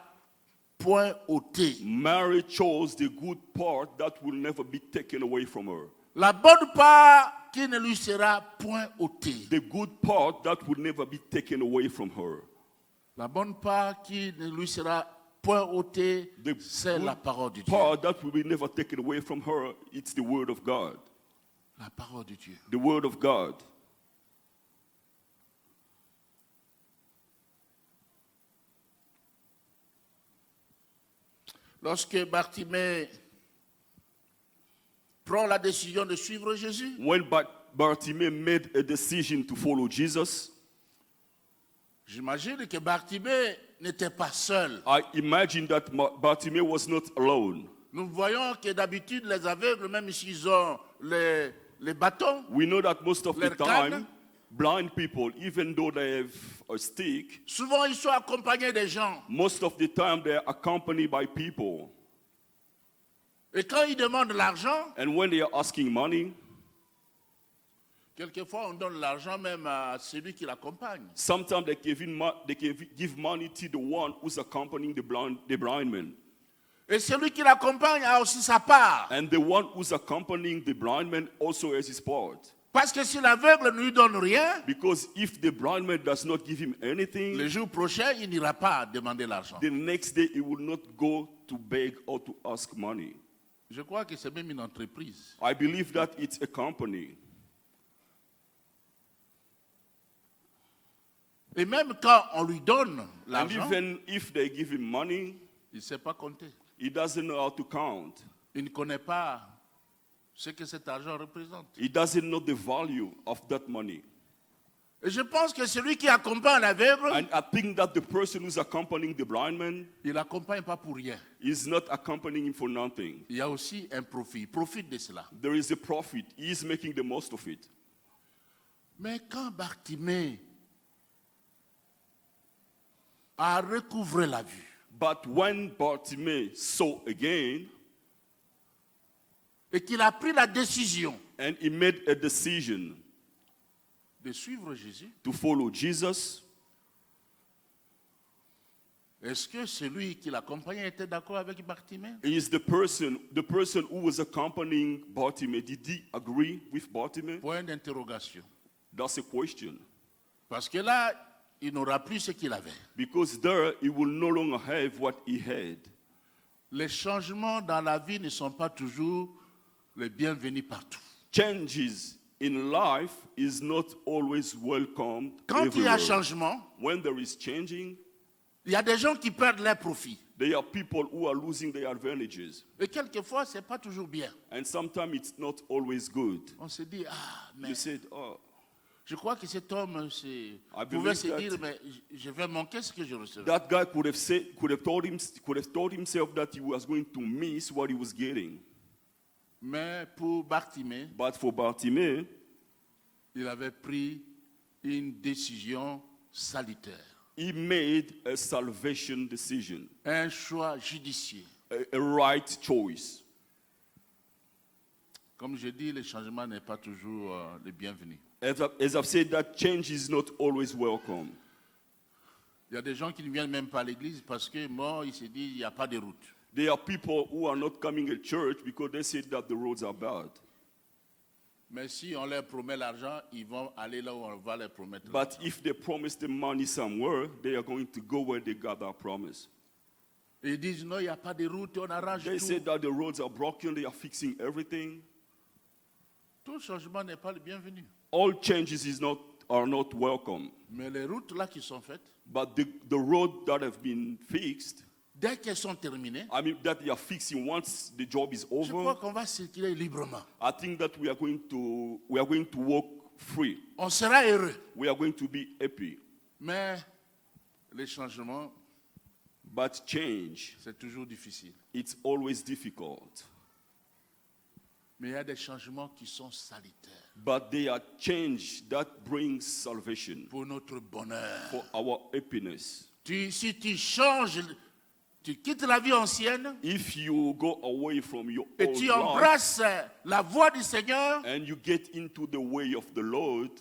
point ôtée. Mary chose the good part that will never be taken away from her. La bonne part qui ne lui sera point ôtée. The good part that will never be taken away from her. La bonne part qui ne lui sera point ôtée, c'est la parole de Dieu. Part that will be never taken away from her, it's the word of God. La parole de Dieu. The word of God. Lorsque Bartimée prend la décision de suivre Jésus, When Bartimaeus made a decision to follow Jesus, j'imagine que Bartimée n'était pas seul. I imagine that Bartimaeus was not alone. Nous voyons que d'habitude, les aveugles, même s'ils ont les bâtons, We know that most of the Leur canne. time, blind people, even though they have a stick, souvent ils sont accompagnés des gens. most of the time they're accompanied by people. Et quand ils demandent l'argent, And when they are asking money, quelquefois on donne l'argent même à celui qui l'accompagne. sometimes they give money to the one who's accompanying the blind man. Et celui qui l'accompagne a aussi sa part. And the one who's accompanying the blind man also has his part. Parce que si l'aveugle ne lui donne rien, Because if the blind man does not give him anything, le jour prochain, il n'ira pas demander l'argent. the next day he will not go to beg or to ask money. Je crois que c'est même une entreprise. I believe that it's a company. Et même quand on lui donne And l'argent, even if they give him money, il ne sait pas compter. he doesn't know how to count. Il ne connaît pas ce que cet argent représente. He doesn't know the value of that money. Et je pense que celui qui accompagne l'aveugle, And I think that the person who's accompanying the blind man il l'accompagne pas pour rien. is not accompanying him for nothing. Il y a aussi un profit. Il profite de cela. There is a profit. He is making the most of it. Mais quand Bartimée a recouvré la vue, But when Bartimaeus saw again, et qu'il a pris la décision and he made a decision de suivre Jésus, to follow Jesus, est-ce que celui qui l'accompagnait était d'accord avec Bartimée? is the person who was accompanying Bartimaeus, did he agree with Bartimaeus? Point d'interrogation. That's a question. Parce que là, il n'aura plus ce qu'il avait. Because there he will no longer have what he had. Les changements dans la vie ne sont pas toujours les bienvenus partout. Changes in life is not always welcomed Quand il y a everywhere. changement, When there is changing, il y a des gens qui perdent leurs profits. there are people who are losing their advantages. Et quelquefois, ce n'est pas toujours bien. And sometimes it's not always good. On se dit, mais You said, oh, je crois que cet homme believe pouvait se that- dire, mais je vais manquer ce que je recevais. that guy could have told himself that he was going to miss what he was getting. Mais pour Bartimée, But for Bartimaeus, il avait pris une décision salutaire, he made a salvation decision, un choix judicieux. a right choice. Comme je dis, le changement n'est pas toujours le bienvenu. As I've said, that change is not always welcome. Il y a des gens qui ne viennent même pas à l'église parce que moi, ils se disent, il n'y a pas de route. There are people who are not coming to church because they say that the roads are bad. Mais si on leur promet l'argent, ils vont aller là où on va leur promettre. But if they promise them money somewhere, they are going to go where they got that promise. Et ils disent, non, il n'y a pas de route, on arrange They say tout. that the roads are broken, they are fixing everything. Tout changement n'est pas le bienvenu. All changes are not welcome. Mais les routes là qui sont faites, But the roads that have been fixed, dès qu'elles sont terminées, I mean that they are fixing once the job is je crois over, qu'on va circuler librement. I think that we are going to walk free. On sera heureux. We are going to be happy. Mais les changements, But change, c'est toujours difficile. it's always difficult. Mais il y a des changements qui sont salutaires But they are change that brings salvation pour notre bonheur. for our happiness. Si tu changes, tu quittes la vie ancienne If you go away from your et old tu life embrasses la voie du Seigneur, and you get into the way of the Lord,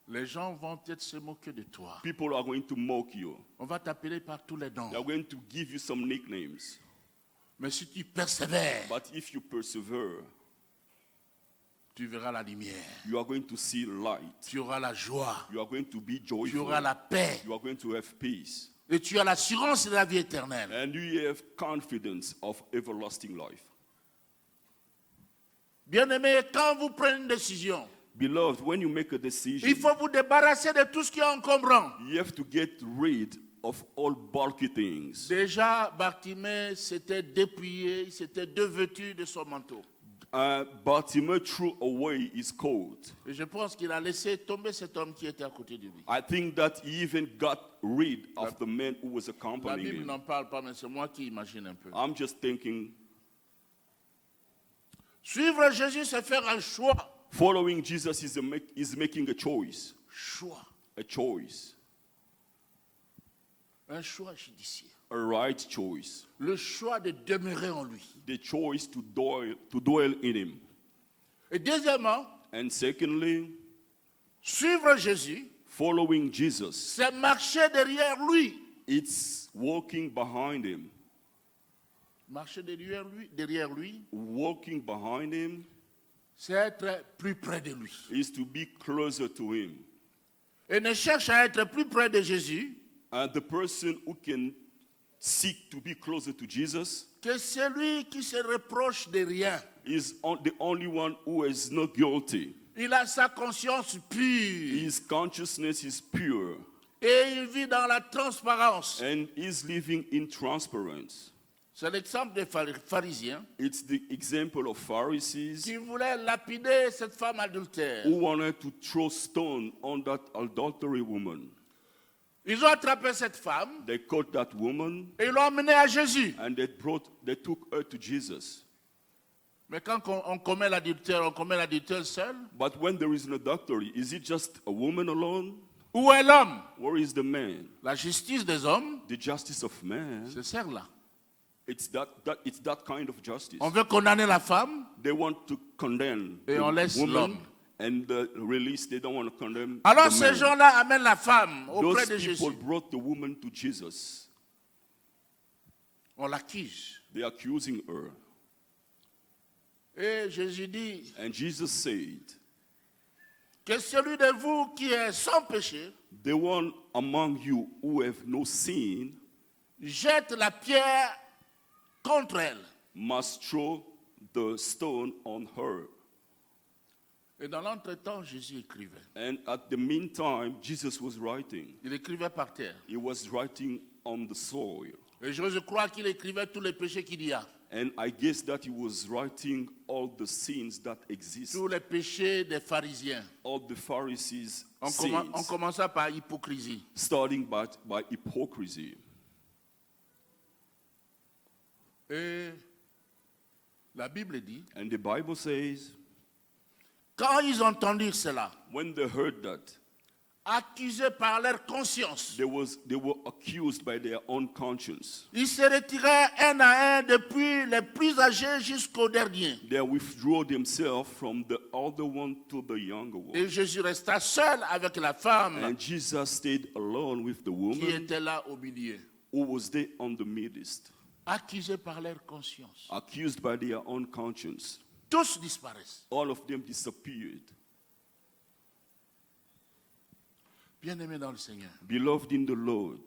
Les gens vont peut-être se moquer de toi. People are going to mock you. On va t'appeler par tous les noms. They are going to give you some nicknames. Mais si tu persévères, But if you persevere, tu verras la lumière. you are going to see light. Tu auras la joie. You are going to be Tu joyful. auras la paix. You are going to have peace. Et tu as l'assurance de la vie éternelle. And you have confidence of everlasting life. Bien-aimés, quand vous prenez une décision, Beloved, when you make a decision, il faut vous débarrasser de tout ce qui est encombrant. you have to get rid of all bulky things. Déjà, Bartimée s'était dépouillé, il s'était dévêtu de son manteau. Bartimaeus threw away his coat. Et je pense qu'il a laissé tomber cet homme qui était à côté de lui. I think that he even got rid of the man who was La accompanying Bible him. n'en parle pas, mais c'est moi qui imagine un peu. I'm just thinking, Suivre Jésus, c'est faire un choix. following Jesus is making a choice. Choix. A choice. Un choix judiciaire. A right choice. Le choix de demeurer en lui. The choice to dwell in him. Et deuxièmement, And secondly, suivre Jésus, following Jesus, c'est marcher derrière lui. it's walking behind him. Marcher derrière lui, Walking behind him c'est être plus près de lui. is to be closer to him. Et ne cherche à être plus près de Jésus And the person who can seek to be closer to Jesus que celui qui se reproche de rien. is the only one who is not guilty. Il a sa conscience pure His consciousness is pure et il vit dans la transparence. and is living in transparency. C'est l'exemple des pharisiens It's the example of Pharisees qui voulaient lapider cette femme adultère. who wanted to throw stone on that adultery woman. Ils ont attrapé cette femme They caught that woman et ils l'ont emmenée à Jésus. and they took her to Jesus. Mais quand on commet l'adultère seul, But when there is an adultery, is it just a woman alone? où est l'homme? Where is the man? La justice des hommes, The justice of man. c'est celle-là. It's that kind of justice. On veut condamner la femme They want to condemn et on laisse woman l'homme. and release. They don't want to condemn Alors the ces man. gens-là amènent la femme auprès Those de people Jésus. brought the woman to Jesus. On l'accuse. They're accusing her. Et Jésus dit And Jesus said, que celui de vous qui est sans péché the one among you who have no sin jette la pierre contre elle. must throw the stone on her. Et dans l'entretemps, Jésus écrivait. And at the meantime, Jesus was writing. Il écrivait par terre. He was writing on the soil. Et je crois qu'il écrivait tous les péchés qu'il y a. And I guess that he was writing all the sins that exist, Tous les péchés des pharisiens. all the Pharisees' On sins, commença par hypocrisie. starting by hypocrisy. Et la Bible dit, And the Bible says, quand ils entendirent cela, when they heard that, accusés par leur conscience, they were accused by their own conscience. ils se retirèrent un à un depuis les plus âgés jusqu'au dernier. They withdrew themselves from the older one to the younger one. Et Jésus resta seul avec la femme And Jesus stayed alone with the qui woman était là au milieu. who was there on the midst, Accusés par leur conscience. accused by their own conscience. Tous disparaissent. All of them disappeared. Bien-aimés dans le Seigneur. Beloved in the Lord,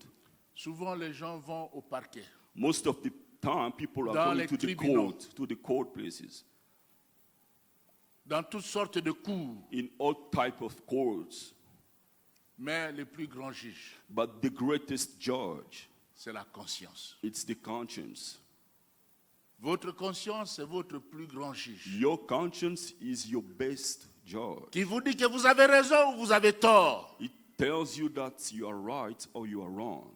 Souvent les gens vont au parquet. most of the time people are Dans going les to the tribunaux. court places, Dans toutes sortes de cours. in all type of courts. Mais le plus grand juge, But the greatest judge, c'est la conscience. it's the conscience. Votre conscience, c'est votre plus grand juge. Your conscience is your best judge. Qui vous dit que vous avez raison ou vous avez tort. It tells you that you are right or you are wrong.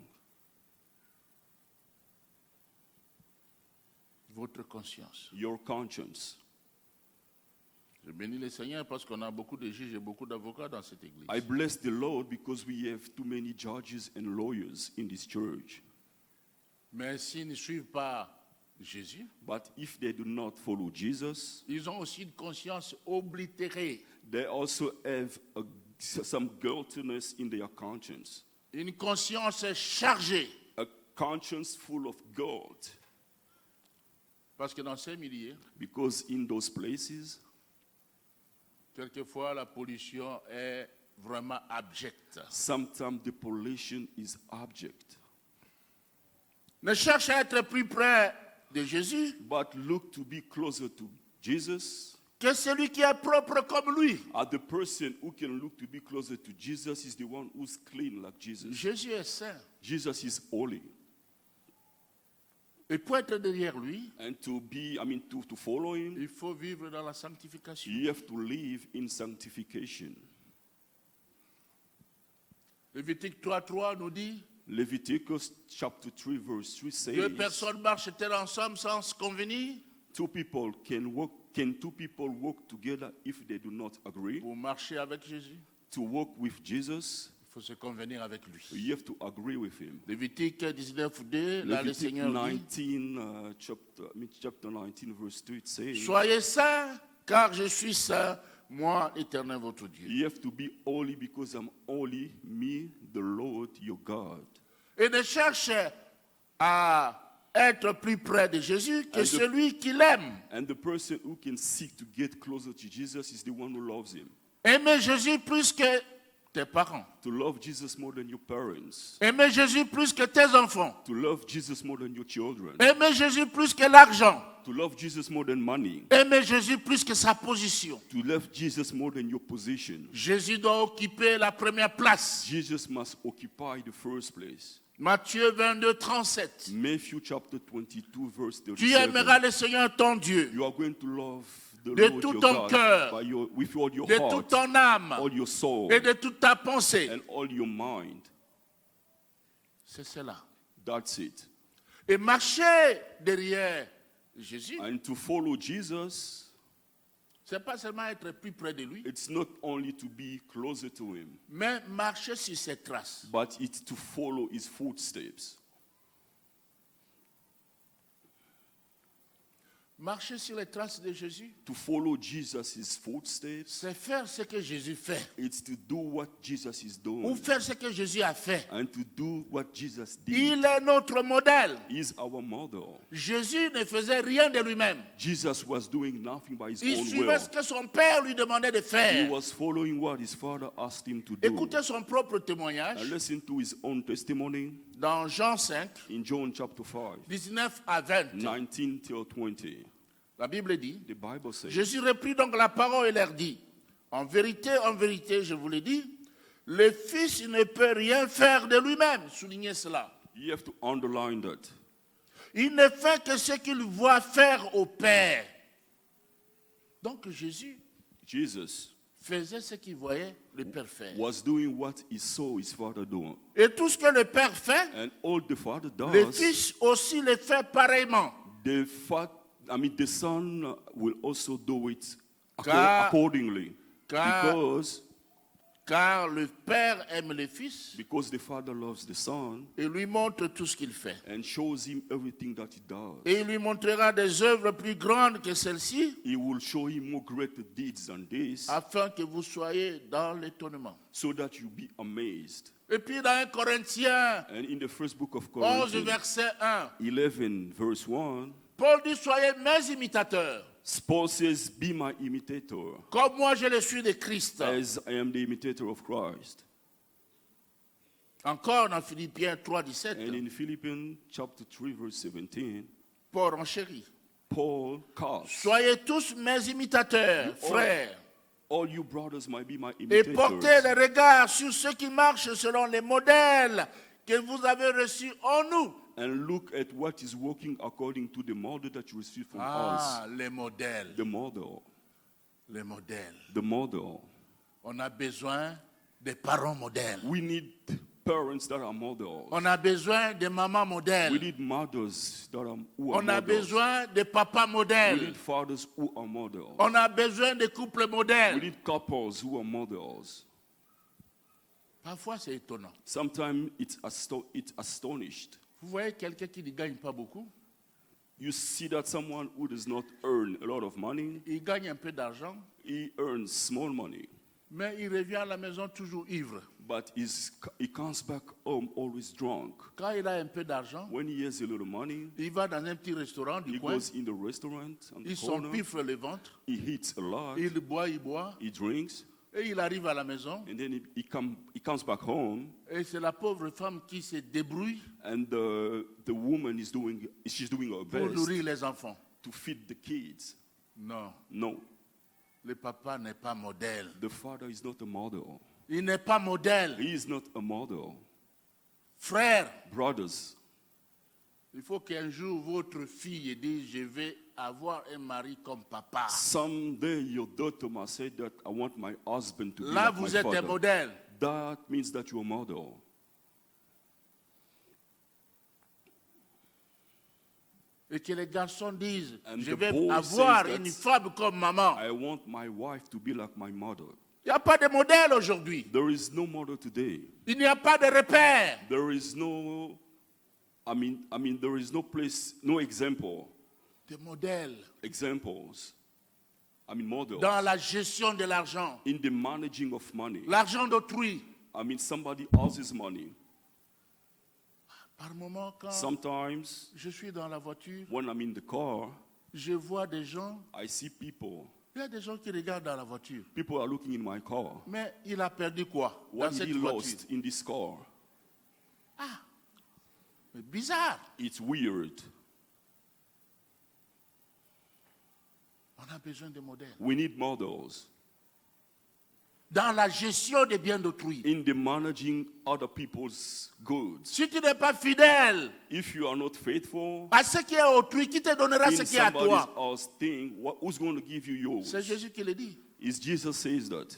Votre conscience. Your conscience. Je bénis le Seigneur parce qu'on a beaucoup de juges et beaucoup d'avocats dans cette église. I bless the Lord because we have too many judges and lawyers in this church. Mais s'ils ne suivent pas Jésus, But if they do not follow Jesus, ils ont aussi une conscience oblitérée. they also have a some guiltiness in their conscience. Une conscience chargée. A conscience full of guilt. Parce que dans ces milieux, Because in those places, quelquefois la pollution est vraiment abjecte. sometimes the pollution is abject. Ne cherche à être plus près de Jésus But look to be closer to Jesus. que celui qui est propre comme lui. The person who can look to be closer to Jesus is the one who's clean like Jesus. Jésus est saint. Jesus is holy. Et pour être derrière lui, And to follow him, il faut vivre dans la sanctification. you have to live in sanctification. Lévitique 3:3 nous dit Leviticus chapter 3 verse 3 says, deux personnes marchent-elles ensemble sans se convenir? Can two people walk together if they do not agree? Pour marcher avec Jésus, To walk with Jesus, il faut se convenir avec lui. you have to agree with him. Lévitique 19:2, là le Leviticus Seigneur dit 19, chapter 19 verse 2, it says, soyez saints, car je suis saint, moi, l'Éternel votre Dieu. you have to be holy because I'm holy, me, the Lord, your God. Et ne cherche à être plus près de Jésus que celui qui l'aime. And the person who can seek to get closer to Jesus is the one who loves him. Aimer Jésus plus que tes parents. To love Jesus more than your parents. Aimer Jésus plus que tes enfants. To love Jesus more than your children. Aimer Jésus plus que l'argent. To love Jesus more than money. Aimer Jésus plus que sa position. To love Jesus more than your position. Jésus doit occuper la première place. Jesus must occupy the first place. Matthieu 22:37. Matthew chapter 22 verse Tu aimeras 37. le Seigneur ton Dieu You are going to love the de Lord tout your ton God cœur, with all your de heart, toute ton âme all your soul, et de toute ta pensée. and all your mind. C'est cela. That's it. Et marcher derrière Jésus, And to follow Jesus, c'est pas seulement être plus près de lui, it's not only to be closer to him, mais marcher sur ses traces. but it's to follow his footsteps. Marcher sur les traces de Jésus, To follow Jesus' footsteps, c'est faire ce que Jésus fait. it's to do what Jesus is Ou doing, faire ce que Jésus a fait. and to do what Jesus did. Il est notre modèle. He's our model. Jésus ne faisait rien de lui-même. Jesus was doing nothing by his Il own suivait will. ce que son père lui demandait de He faire. was following what his father asked him to do. Écoutez son propre And témoignage listen to his own testimony dans Jean 5, in John chapter 5, 19 à 20. 19 till 20. La Bible dit, The Bible says, Jésus reprit donc la parole et leur dit, en vérité, je vous le dis, le Fils ne peut rien faire de lui-même. Soulignez cela. you have to underline that. Il ne fait que ce qu'il voit faire au Père. Donc Jésus Jesus faisait ce qu'il voyait le Père faire. was doing what he saw his father do. Et tout ce que le Père fait, And all the father le does, Fils aussi le fait pareillement. the son will also do it Car- accordingly. car- Car le Père aime le Fils Because the father loves the son et lui montre tout ce qu'il fait. and shows him everything that he does. Et il lui montrera des œuvres plus grandes que celles-ci, He will show him more greater deeds than this, afin que vous soyez dans l'étonnement. so that you be amazed. Et puis dans 1 Corinthiens And in the first book of 11, Corinthians, verset 1, 11 verse 1, Paul dit, soyez mes imitateurs, Paul says, be my imitator, comme moi je le suis de Christ. as I am the imitator of Christ. Encore dans Philippiens 3, 17, And in Philippians chapter 3 verse 17, Paul renchérit. Paul calls, Soyez tous mes imitateurs, frères, all you brothers might be my et portez imitators, le regard sur ceux qui marchent selon les modèles que vous avez reçus en nous. and look at what is working according to the model that you receive from Ah, us. les modèles, The model. les modèles. The model. On a besoin de parents modèles. We need parents that are models. On a besoin de mamans We modèles. need mothers that are who are On a models. besoin de papas We modèles. need fathers who are models. On a besoin de couples We modèles. need couples who are models. Parfois, c'est étonnant. Sometimes it's astonished. Vous voyez quelqu'un qui ne gagne pas beaucoup, You see that someone who does not earn a lot of money, il gagne un peu d'argent, he earns small money. Mais il revient à la maison toujours ivre. but he comes back home always drunk. Quand il a un peu d'argent, When he has a little money, il va dans un petit restaurant du he coin, goes in the restaurant on the il corner, s'empiffre le ventre, he eats a lot, il boit, he drinks, et il arrive à la maison, and then he comes back home, et c'est la pauvre femme qui se débrouille and the woman she's doing her pour best nourrir les enfants. to feed the kids. Non, No, le papa n'est pas modèle. the father is not a model. Il n'est pas modèle. He is not a model. Frère, Brothers, il faut qu'un jour votre fille dise, je vais avoir un mari comme papa. someday your daughter must say that I want my husband to be Là, like my vous êtes un father. modèle. That means that you're a model. Et que les garçons disent, And je the vais boy avoir says une that femme comme maman. I want my wife to be like my mother. Il n'y a pas de modèle aujourd'hui. There is no model today. Il n'y a pas de repère. There is no, there is no place, no examples, models Dans la gestion de l'argent. in the managing of money. L'argent d'autrui. Somebody else's money. Par moment, quand Sometimes je suis dans la voiture, when I'm in the car, je vois des gens. I see people. Il y a des gens qui regardent dans la voiture. People are looking in my car. Mais il a perdu quoi What dans did cette he voiture? lost in this car? Mais bizarre. It's weird. On a besoin de modèles. We need models Dans la gestion des biens d'autrui. in the managing other people's goods. Si tu n'es pas fidèle If you are not faithful à ce qui est autrui, qui te donnera in ce qui est à somebody toi? else's thing, who's going to give you yours? C'est Jésus qui le dit. Is Jesus says that.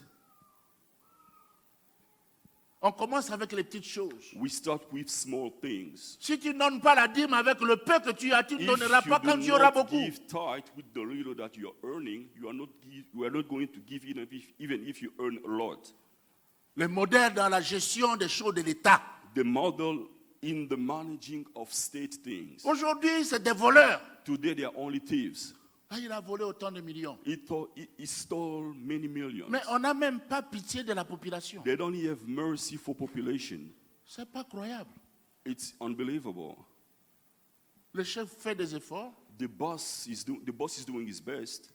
On commence avec les petites choses. We start with small things. Si tu ne donnes pas la dîme avec le peu que tu as, tu ne If donneras you pas quand do tu auras not beaucoup. give tithe with the little that you are earning, you are not going to give even if you earn a lot. Le modèle dans la gestion des choses de l'État. The model in the managing of state things. Aujourd'hui, c'est des voleurs. Today they are only thieves. Ah, il a volé autant de millions. He stole many millions. Mais on n'a même pas pitié de la population. They don't have mercy for population. C'est pas croyable. It's unbelievable. Le chef fait des efforts, The boss is doing his best,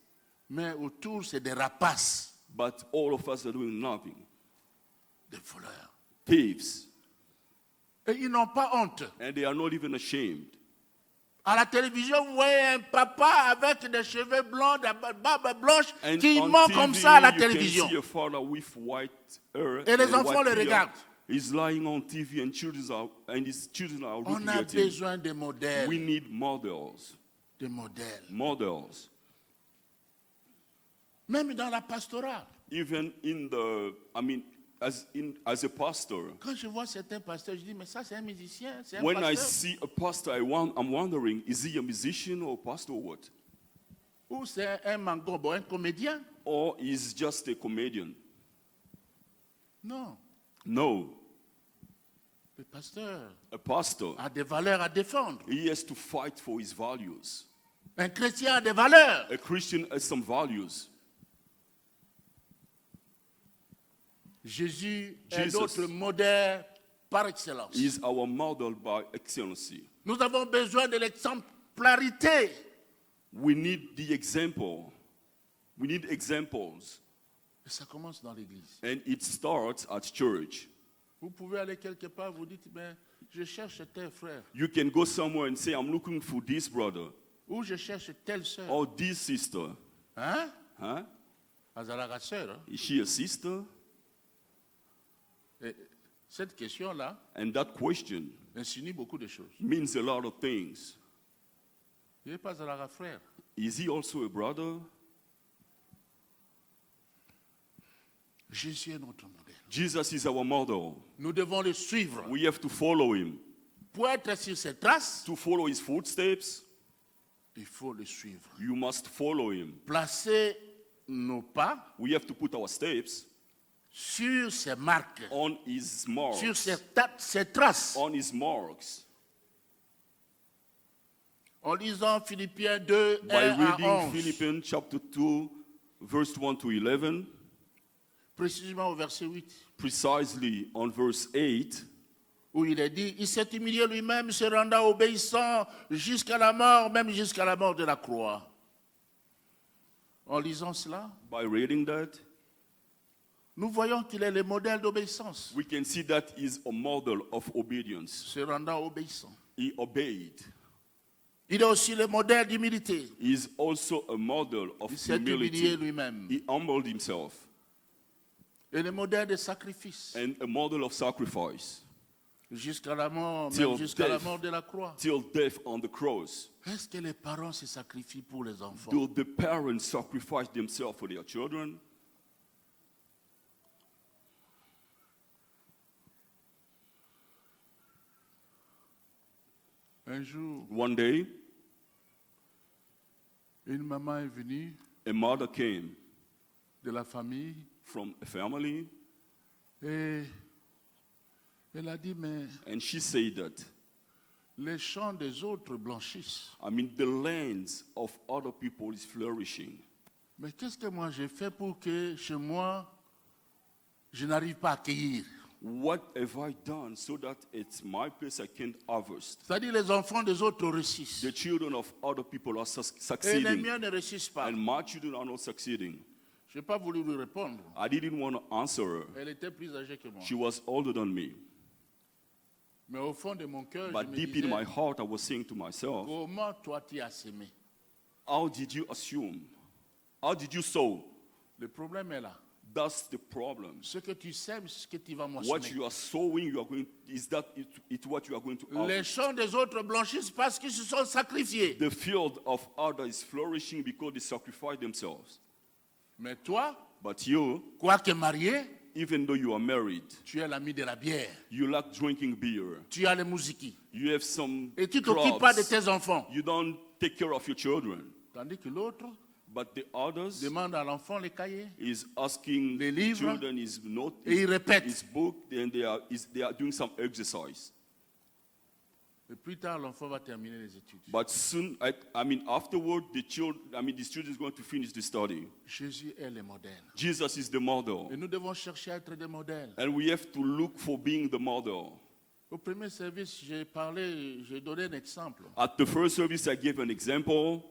mais autour, c'est des rapaces, but all of us are doing nothing. des voleurs. Thieves. Et ils n'ont pas honte. And they are not even ashamed. À la télévision, vous voyez un papa avec des cheveux blancs, des barbes blanches, And qui on ment TV, comme ça à la you télévision. can see a father with white hair Et les and enfants white le beard. regardent. He's lying on TV and his children are On looking a at him. besoin de modèles. We need models. De modèles. Models. Même dans la pastorale. Even in the, as a pastor, Quand je vois certains pasteurs, je dis, mais ça c'est un musicien, c'est un when I pasteur. see a pastor, I'm wondering, is he a musician or a pastor or what? Ou c'est un mangobo, un comédien. Or is just a comedian? Non. No. Le pasteur A pastor, a des valeurs à défendre. he has to fight for his values. Un chrétien a des valeurs. A Christian has some values. Jésus est Jesus. notre modèle par excellence. He is our model by excellency. Nous avons besoin de l'exemplarité. We need the example. We need examples. Et ça commence dans l'église. And it starts at church. Vous pouvez aller quelque part, vous dites, mais je cherche tel frère. You can go somewhere and say, I'm looking for this brother Ou je cherche telle sœur. or this sister. Hein? Huh? Azalaka sœur. Hein? Is she a sister? Et cette question-là And that question insinue beaucoup de choses. means a lot of things. Il n'est pas Azalaka frère. Is he also a brother? Jésus est notre modèle. Jesus is our model. Nous devons le suivre. We have to follow him. Pour être sur ses traces, To follow his footsteps, il faut le suivre. you must follow him. Placer nos pas We have to put our steps sur ses marques, on his marks. sur ses traces. On his marks. En lisant Philippiens 2, By 1 à reading 11. Philippians chapter 2, verse 1 to 11. précisément au verset 8, precisely on verse 8, où il est dit, il s'est humilié lui-même, se rendant obéissant jusqu'à la mort, même jusqu'à la mort de la croix. En lisant cela, by reading that, nous voyons qu'il est le modèle d'obéissance, we can see that is a model of obedience. se rendant obéissant. He obeyed. Il est aussi le modèle d'humilité. He is also a model of Il s'est humilié humility. lui-même. He humbled himself. Et le modèle de sacrifice, And a model of sacrifice jusqu'à la mort, Till même jusqu'à la death. mort de la croix. till death on the cross. Est-ce que les parents se sacrifient pour les enfants? Do the parents sacrifice themselves for their children? Un jour, One day, une maman est venue a mother came de la famille from a family et elle a dit, mais and she said that, les champs des autres blanchissent. the lands of other people is flourishing. Mais qu'est-ce que moi j'ai fait pour que chez moi, je n'arrive pas à cueillir? What have I done so that it's my place I can't harvest? C'est-à-dire les enfants des autres réussissent. The children of other people are Et les succeeding, miens ne réussissent pas. and my children are not succeeding. Je n'ai pas voulu lui répondre. I didn't want to answer her. Elle était plus âgée que moi. She was older than me. Mais au fond de mon cœur, je But me deep in disais, my heart, I was saying to myself, comment toi tu as sémé? how did you assume? How did you sow? Le problème est là. That's the problem. Ce que tu sèmes, c'est ce que tu vas What moissonner. you are sowing, you are going. Is that it what you are going to Les harvest? champs des autres blanchissent parce qu'ils se sont sacrifiés. The field of others is flourishing because they sacrifice themselves. Mais toi, But you, quoique marié, even though you are married, tu es l'ami de la bière. you like drinking beer. Tu as les musiques. You have some Et tu ne t'occupes pas de clubs. tes enfants. You don't take care of your children. Tandis que l'autre But the others demande à l'enfant les cahiers. is asking Les the livres, children his note, et il répète. his book, and they are doing some exercise. Et plus tard, l'enfant va terminer les études. But soon, afterward, the student is going to finish the study. Jésus est le modèle. Jesus is the model. Et nous devons chercher à être des modèles. And we have to look for being the model. Au premier service, j'ai donné un exemple. At the first service, I gave an example.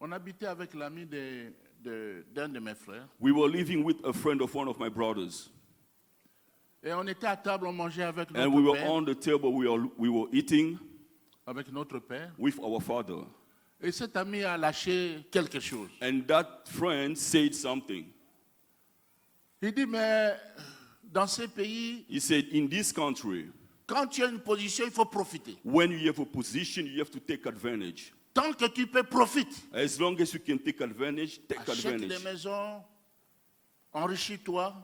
On habitait avec l'ami d'un de mes frères. We were living with a friend of one of my brothers. Et on était à table, on mangeait avec And we notre were père. on the table, we were eating Avec notre père. with our father. Et cet ami a lâché quelque chose. And that friend said something. Il dit, mais dans ce pays, He said, in this country, quand tu as une position, il faut profiter. when you have a position, you have to take advantage. Tant que tu peux, profite. As long as you can take advantage, take Achète les advantage. maisons, enrichis-toi.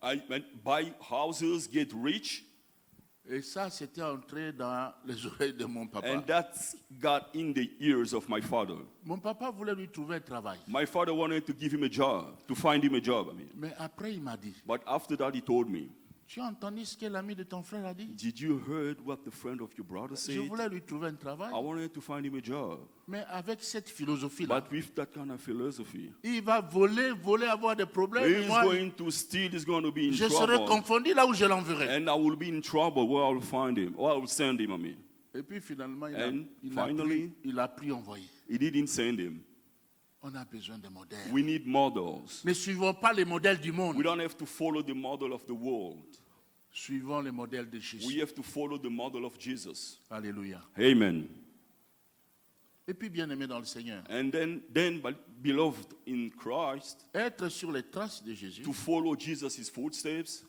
I meant buy houses, get rich, Et ça, c'était entré dans les oreilles de mon papa. and that got in the ears of my father. Mon papa voulait lui trouver un travail. My father wanted to give him a job, to find him a job. Mais après, il m'a dit, But after that, he told me, tu as entendu ce que l'ami de ton frère a dit? did you heard what the friend of your brother Je said? voulais lui trouver un travail. I wanted to find him a job. Mais avec cette philosophie-là, But with that kind of philosophy, il va voler, avoir des problèmes. Et he's moi, going to steal, he's going to be in je serai trouble. confondu là où je l'enverrai. And I will be in trouble where I will find him, or I will send him, Et puis finalement, And finally, il a pris envoyé. He didn't send him. On a besoin de modèles. We need models. Ne suivons pas les modèles du monde. We don't have to follow the model of the world. Suivons les modèles de Jésus. We have to follow the model of Jesus. Alléluia. Amen. Et puis, bien-aimé dans le Seigneur, And then, beloved in Christ, être sur les traces de Jésus, to follow Jesus' footsteps,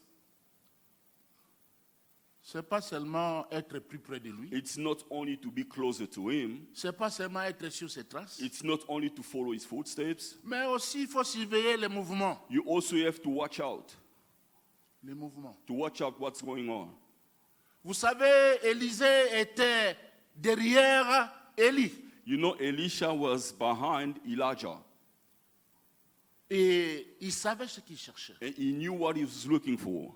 c'est pas seulement être plus près de lui, it's not only to be closer to him, c'est pas seulement être sur ses traces, it's not only to follow his footsteps, mais aussi il faut surveiller les mouvements. you also have to watch out. Les mouvements. To watch out what's going on. Vous savez, Élisée était derrière Élie. You know, Elisha was behind Elijah, Et il savait ce qu'il cherchait. and he knew what he was looking for.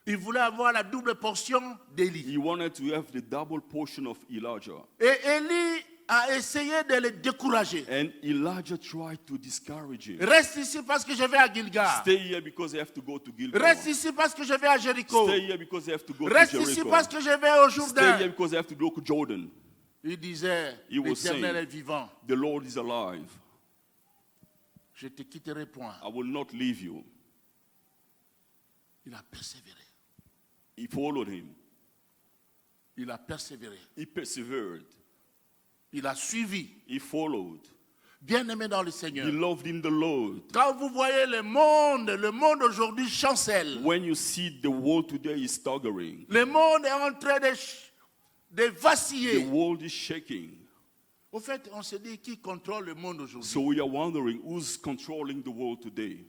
Il voulait avoir la double portion d'Élie. He wanted to have the double portion of Elijah. Et Élie a essayé de le décourager. And Elijah tried to discourage him. Reste ici parce que je vais à Gilgal. Stay here because I have to go to Gilgal. Reste ici parce que je vais à Jéricho. Stay here because I have to go to Reste ici Jericho. parce que je vais au Stay here Jourdain. because I have to go to Jordan. Il disait, He was l'Éternel saying, est vivant. The Lord is alive. Je te quitterai point. I will not leave you. Il a persévéré. He followed him. Il a persévéré. He persevered. Il a suivi. He followed. Bien-aimé dans le Seigneur. He loved in the Lord. Quand vous voyez le monde aujourd'hui chancelle. When you see the world today is staggering. Le monde est en train de vaciller. The world is shaking. Au fait, on se dit qui contrôle le monde aujourd'hui. So we are wondering who's controlling the world today.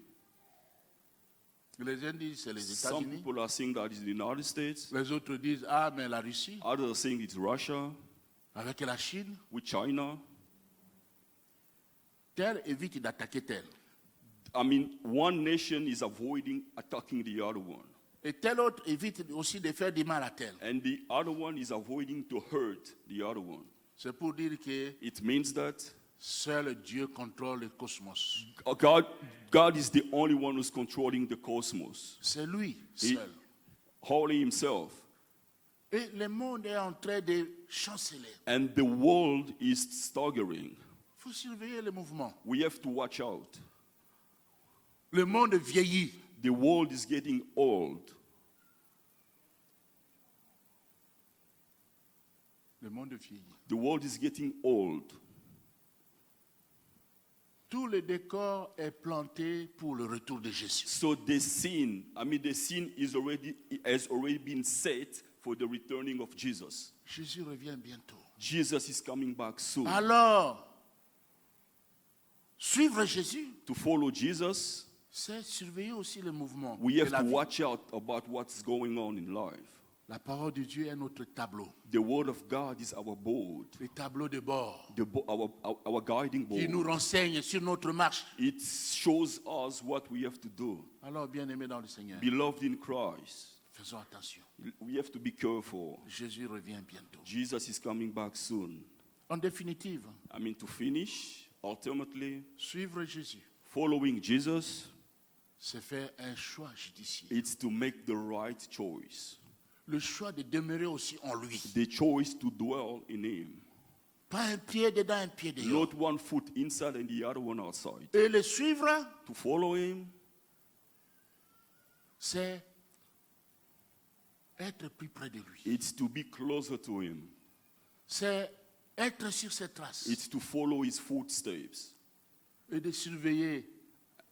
Les uns disent c'est les Some États-Unis. people are saying that it's the United States. Les autres disent ah mais la Russie Others are saying it's Russia avec la Chine. with China. Tel évite d'attaquer tel. I mean, one nation is avoiding attacking the other one. Et tel autre évite aussi de faire du mal à tel. And the other one is avoiding to hurt the other one. C'est pour dire que It means that seul Dieu contrôle le cosmos. God is the only one who's controlling the cosmos. C'est lui He- seul. Holy himself. Et le monde est en train de chanceler. And the world is staggering. Il faut surveiller le mouvement. We have to watch out. Le monde vieillit. The world is getting old. Le monde vieillit. The world is getting old. Tout le décor est planté pour le retour de Jésus. So the scene has already been set for the returning of Jesus. Jésus revient bientôt. Jesus is coming back soon. Alors, suivre Jésus, To follow Jesus, c'est surveiller aussi le mouvement. we de have la to vie. watch out about what's going on in life. La parole de Dieu est notre tableau. The word of God is our board, Le tableau de bord our guiding qui nous board. renseigne sur notre marche. It shows us what we have to do. Alors, bien-aimés dans le Seigneur, Beloved in Christ, faisons attention. we have to be careful. Jésus revient bientôt. Jesus is coming back soon. En définitive, I mean, to finish, ultimately, suivre Jésus, following Jesus, c'est faire un choix judiciaire. it's to make the right choice. Le choix de demeurer aussi en lui. The choice to dwell in Him. Pas un pied dedans, un pied dehors. Not one foot inside and the other one outside. Et le suivre, To follow Him, c'est être plus près de lui. it's to be closer to Him. C'est être sur ses traces. It's to follow His footsteps. Et de surveiller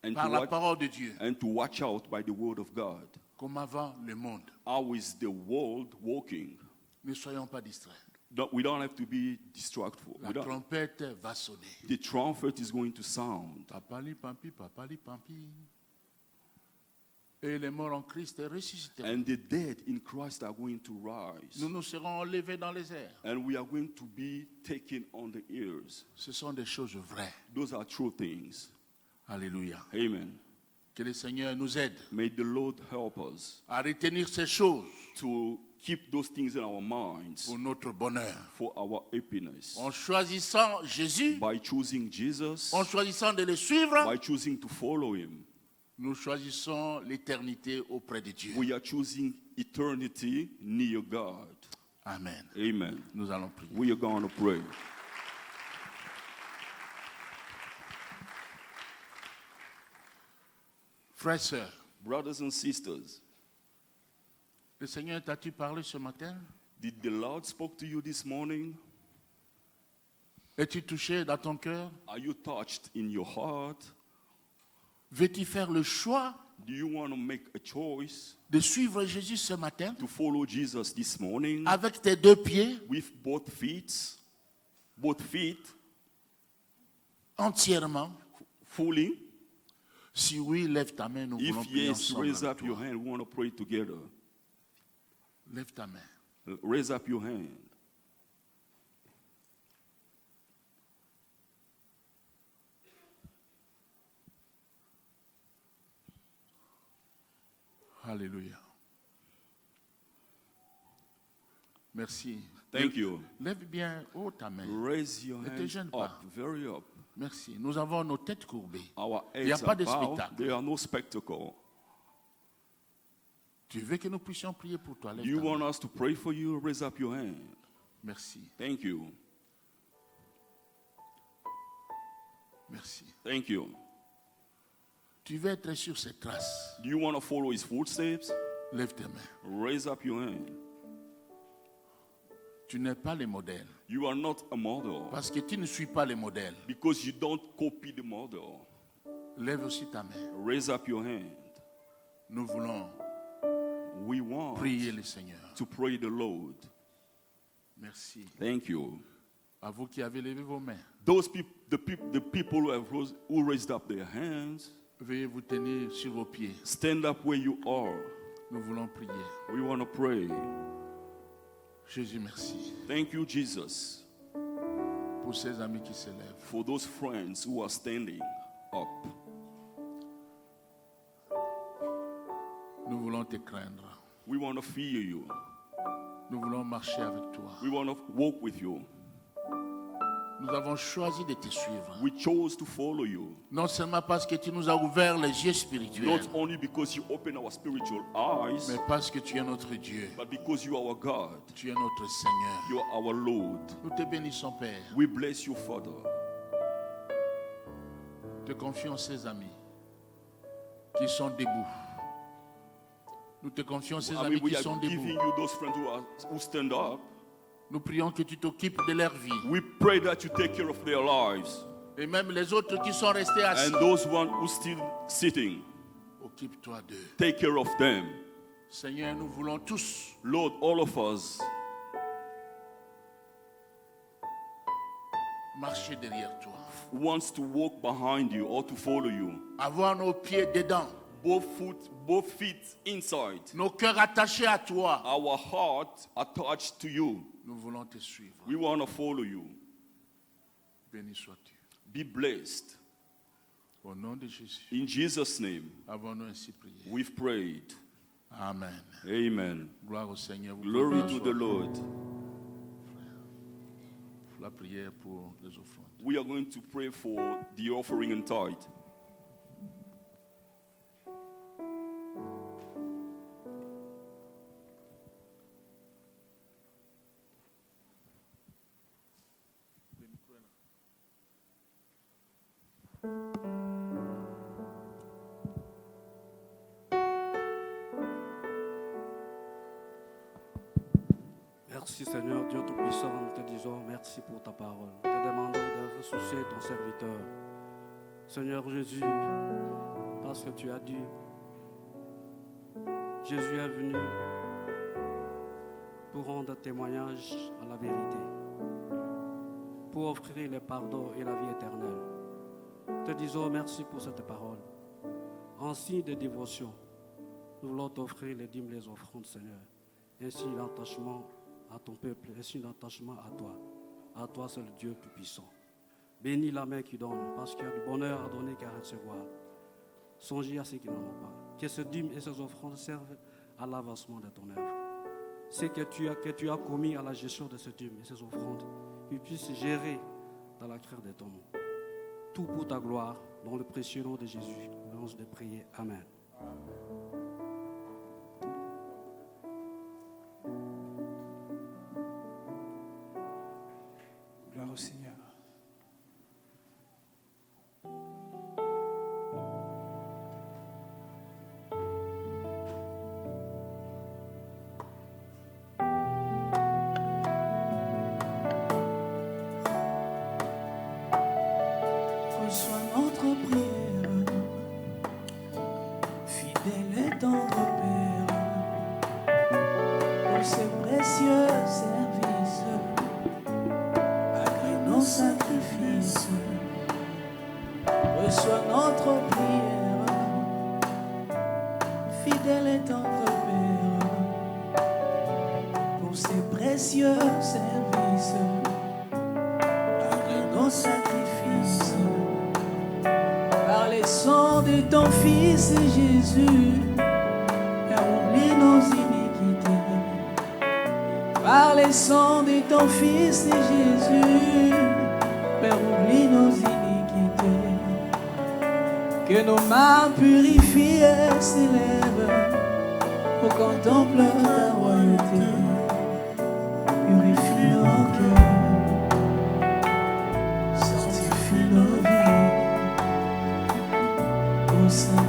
And par to, la watch, parole de Dieu. and to watch out by the Word of God. Comme avant le monde. How is the world walking? Ne soyons pas distraits. We don't have to be distractful. La trompette va sonner. The trumpet is going to sound. Papali pampi, papali pampi. Et les morts en Christ ressusciteront. And the dead in Christ are going to rise. Nous nous serons enlevés dans les airs. And we are going to be taken on the ears. Ce sont des choses vraies. Those are true things. Alléluia. Amen. Que le Seigneur nous aide May the Lord help us à retenir ces choses to keep those things in our minds pour notre bonheur. for our happiness. En choisissant Jésus, By choosing Jesus, en choisissant de le suivre, by choosing to follow Him, nous choisissons l'éternité auprès de Dieu. we are choosing eternity near God. Amen. Amen. Nous allons prier. We are going to pray. Frères et sœurs, Brothers and sisters, le Seigneur t'a-tu parlé ce matin? did the Lord spoke to you this morning? Es-tu touché dans ton cœur? Are you touched in your heart? Veux-tu faire le choix Do you want to make a choice de suivre Jésus ce matin to follow Jesus this morning avec tes deux pieds with both feet entièrement? fully? Si oui, lève ta main, nous voulons If prier yes, ensemble raise avec up your toi. hand. We want to pray together. Lève ta main. Raise up your hand. Alléluia. Merci. Thank you. Lève bien haut ta main. Raise your Ne te hands gêne up, pas. very up. Merci. Nous avons nos têtes courbées. Our Il n'y a heads pas are de bowed. spectacle. There are no spectacle. Tu veux que nous puissions prier pour toi. Lève You ta main. want us to pray for you? Raise up your hand. Merci. Thank you. Merci. Thank you. Tu veux être sur ses traces. Do you want to follow his footsteps? Lève tes mains. Raise up your hand. Tu n'es pas le modèle. You are not a model Parce que tu ne suis pas le modèle. because you don't copy the model. Lève aussi ta main. Raise up your hand. Nous voulons We want prier le Seigneur. to pray the Lord. Merci. Thank you. À vous qui avez levé vos mains, Those people, the people who raised up their hands, veuillez vous tenir sur vos pieds. stand up where you are. Nous voulons prier. We want to pray. Jésus, merci Thank you, Jesus, pour ces amis qui se lèvent. for those friends who are standing up. Nous voulons te craindre. We want to fear you. Nous voulons marcher avec toi. We want to walk with you. Nous avons choisi de te suivre. We chose to follow you. Non seulement parce que tu nous as ouvert les yeux spirituels, Not only because you open our spiritual eyes, mais parce que tu es notre Dieu. but because you are our God. Tu es notre Seigneur. You are our Lord. Nous te bénissons, Père. We bless you, Father. Te confions ces amis qui sont debout. Nous te confions ces I amis mean, we qui are sont giving debout. you those friends who stand up. Nous prions que tu t'occupes de leur vie. We pray that you take care of their lives. Et même les autres qui sont restés assis, And those one who still sitting, occupe-toi d'eux. take care of them. Seigneur, nous voulons tous Lord, all of us marcher derrière toi. wants to walk behind you or to follow you. Avoir nos pieds dedans. Both feet inside. Nos cœurs attachés à toi. Our heart attached to you. Nous voulons te suivre. We want to follow you. Béni sois-tu. Be blessed. Au nom de Jésus, In Jesus' name, avons-nous ainsi prié. we've prayed. Amen. Amen. Gloire au Seigneur. Vous Glory pouvez to the asseoir. Lord. La prière pour les offrandes. We are going to pray for the offering and tithe. Merci Seigneur Dieu Tout-Puissant, nous te disons merci pour ta parole. Nous te demandons de ressusciter ton serviteur. Seigneur Jésus, parce que tu as dit, Jésus est venu pour rendre témoignage à la vérité, pour offrir le pardon et la vie éternelle. Nous te disons merci pour cette parole. En signe de dévotion, nous voulons t'offrir les dîmes, les offrandes, Seigneur. Ainsi l'attachement à ton peuple, ainsi l'attachement à toi. À toi, c'est le Dieu Tout-Puissant. Bénis la main qui donne, parce qu'il y a du bonheur à donner qu'à recevoir. Songez à ceux qui n'en ont pas. Que ce dîme et ces offrandes servent à l'avancement de ton œuvre. Ce que tu as commis à la gestion de ce dîme et ces offrandes, qu'ils puissent gérer dans la crainte de ton nom. Tout pour ta gloire, dans le précieux nom de Jésus. Nous allons de prier. Amen. Gloire au Seigneur. Reçois notre prière, fidèle et tendre Père, pour ce précieux service, agrée nos sacrifices. Reçois notre prière, fidèle et tendre Père, pour ces précieux services, agrée nos sacrifices. Par les sangs de ton Fils Jésus, oublie nos iniquités. Par le sang de ton Fils Jésus, Père, oublie nos iniquités. Que nos mains purifiées s'élèvent pour contempler ta royauté. Purifie nos cœurs, sanctifie nos vies. Au sein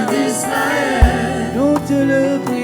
d'Israël, nous te le prions.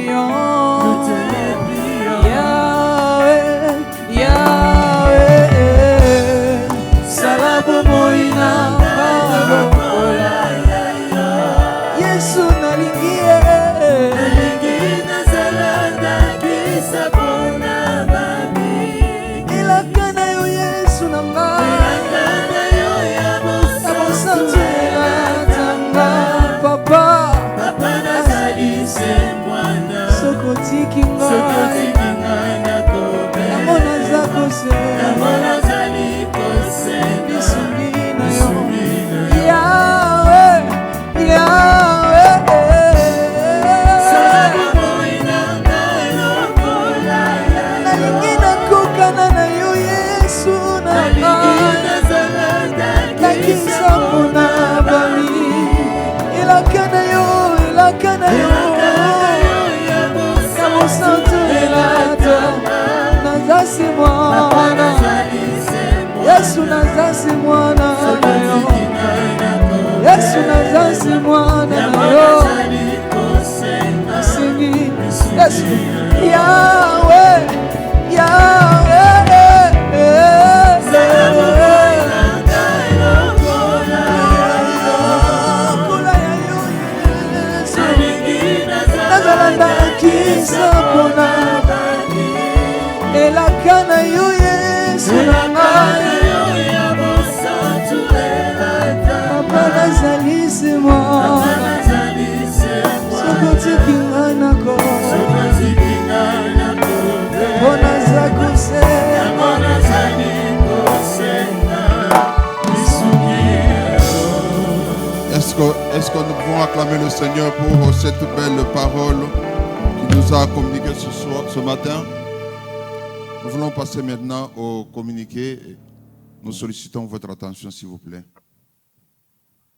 Est-ce que nous pouvons acclamer le Seigneur pour cette belle parole qu'il nous a communiquée ce matin? Nous voulons passer maintenant au communiqué. Nous sollicitons votre attention, s'il vous plaît.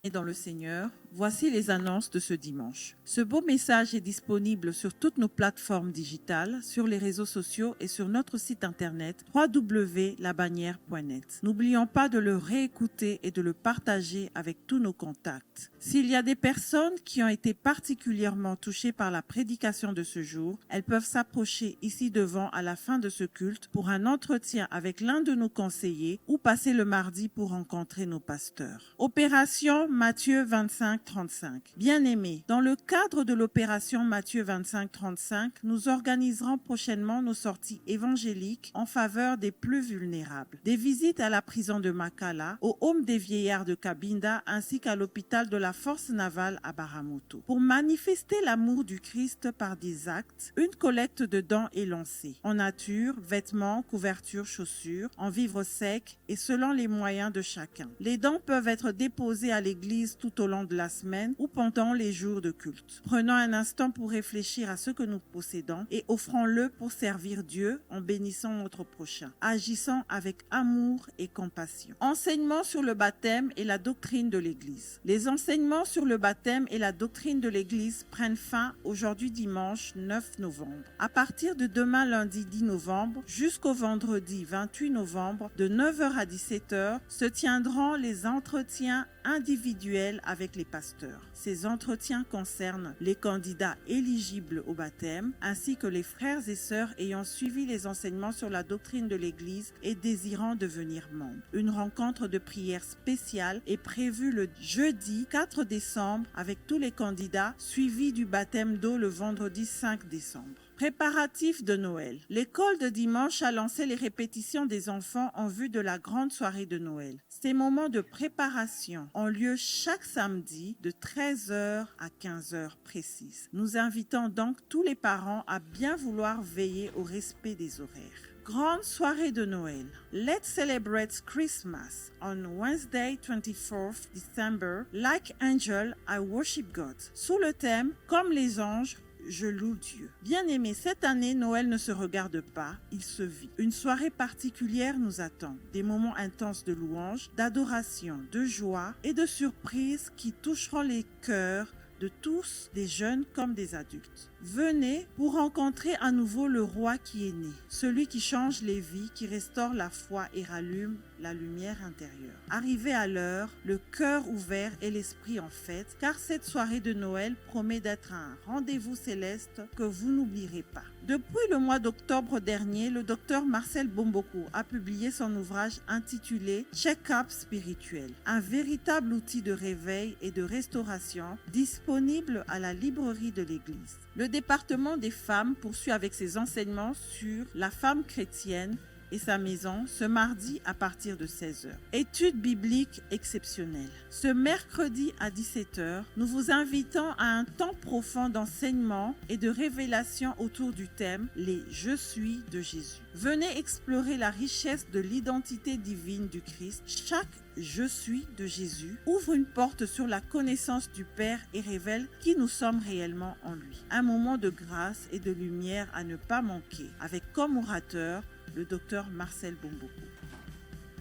Et dans le Seigneur, voici les annonces de ce dimanche. Ce beau message est disponible sur toutes nos plateformes digitales, sur les réseaux sociaux et sur notre site internet www.labannière.net. N'oublions pas de le réécouter et de le partager avec tous nos contacts. S'il y a des personnes qui ont été particulièrement touchées par la prédication de ce jour, elles peuvent s'approcher ici devant à la fin de ce culte pour un entretien avec l'un de nos conseillers ou passer le mardi pour rencontrer nos pasteurs. Opération Matthieu 25, 25-35. Bien-aimés, dans le cadre de l'opération Matthieu 25-35, nous organiserons prochainement nos sorties évangéliques en faveur des plus vulnérables. Des visites à la prison de Makala, au home des vieillards de Cabinda ainsi qu'à l'hôpital de la force navale à Baramoto. Pour manifester l'amour du Christ par des actes, une collecte de dons est lancée. En nature, vêtements, couvertures, chaussures, en vivres secs et selon les moyens de chacun. Les dons peuvent être déposés à l'église tout au long de la semaine ou pendant les jours de culte. Prenons un instant pour réfléchir à ce que nous possédons et offrons-le pour servir Dieu en bénissant notre prochain. Agissons avec amour et compassion. Enseignement sur le baptême et la doctrine de l'église. Les enseignements sur le baptême et la doctrine de l'église prennent fin aujourd'hui dimanche 9 novembre. À partir de demain lundi 10 novembre jusqu'au vendredi 28 novembre de 9h à 17h se tiendront les entretiens individuels avec les pasteurs. Ces entretiens concernent les candidats éligibles au baptême ainsi que les frères et sœurs ayant suivi les enseignements sur la doctrine de l'Église et désirant devenir membres. Une rencontre de prière spéciale est prévue le jeudi 4 décembre avec tous les candidats, suivi du baptême d'eau le vendredi 5 décembre. Préparatifs de Noël. L'école de dimanche a lancé les répétitions des enfants en vue de la grande soirée de Noël. Ces moments de préparation ont lieu chaque samedi de 13h à 15h précises. Nous invitons donc tous les parents à bien vouloir veiller au respect des horaires. Grande soirée de Noël. Let's celebrate Christmas on Wednesday 24th December. Like angel, I worship God. Sous le thème « Comme les anges », je loue Dieu. Bien-aimés, cette année, Noël ne se regarde pas, il se vit. Une soirée particulière nous attend. Des moments intenses de louange, d'adoration, de joie et de surprise qui toucheront les cœurs de tous, des jeunes comme des adultes. Venez pour rencontrer à nouveau le roi qui est né, celui qui change les vies, qui restaure la foi et rallume la lumière intérieure. Arrivez à l'heure, le cœur ouvert et l'esprit en fête, car cette soirée de Noël promet d'être un rendez-vous céleste que vous n'oublierez pas. Depuis le mois d'octobre dernier, le docteur Marcel Bomboko a publié son ouvrage intitulé Check-up spirituel, un véritable outil de réveil et de restauration disponible à la librairie de l'Église. Le département des femmes poursuit avec ses enseignements sur la femme chrétienne et sa maison ce mardi à partir de 16h. Étude biblique exceptionnelle. Ce mercredi à 17h, nous vous invitons à un temps profond d'enseignement et de révélation autour du thème « Les Je suis de Jésus ». Venez explorer la richesse de l'identité divine du Christ. Chaque Je suis de Jésus ouvre une porte sur la connaissance du Père et révèle qui nous sommes réellement en lui. Un moment de grâce et de lumière à ne pas manquer, avec comme orateur le docteur Marcel Bomboko.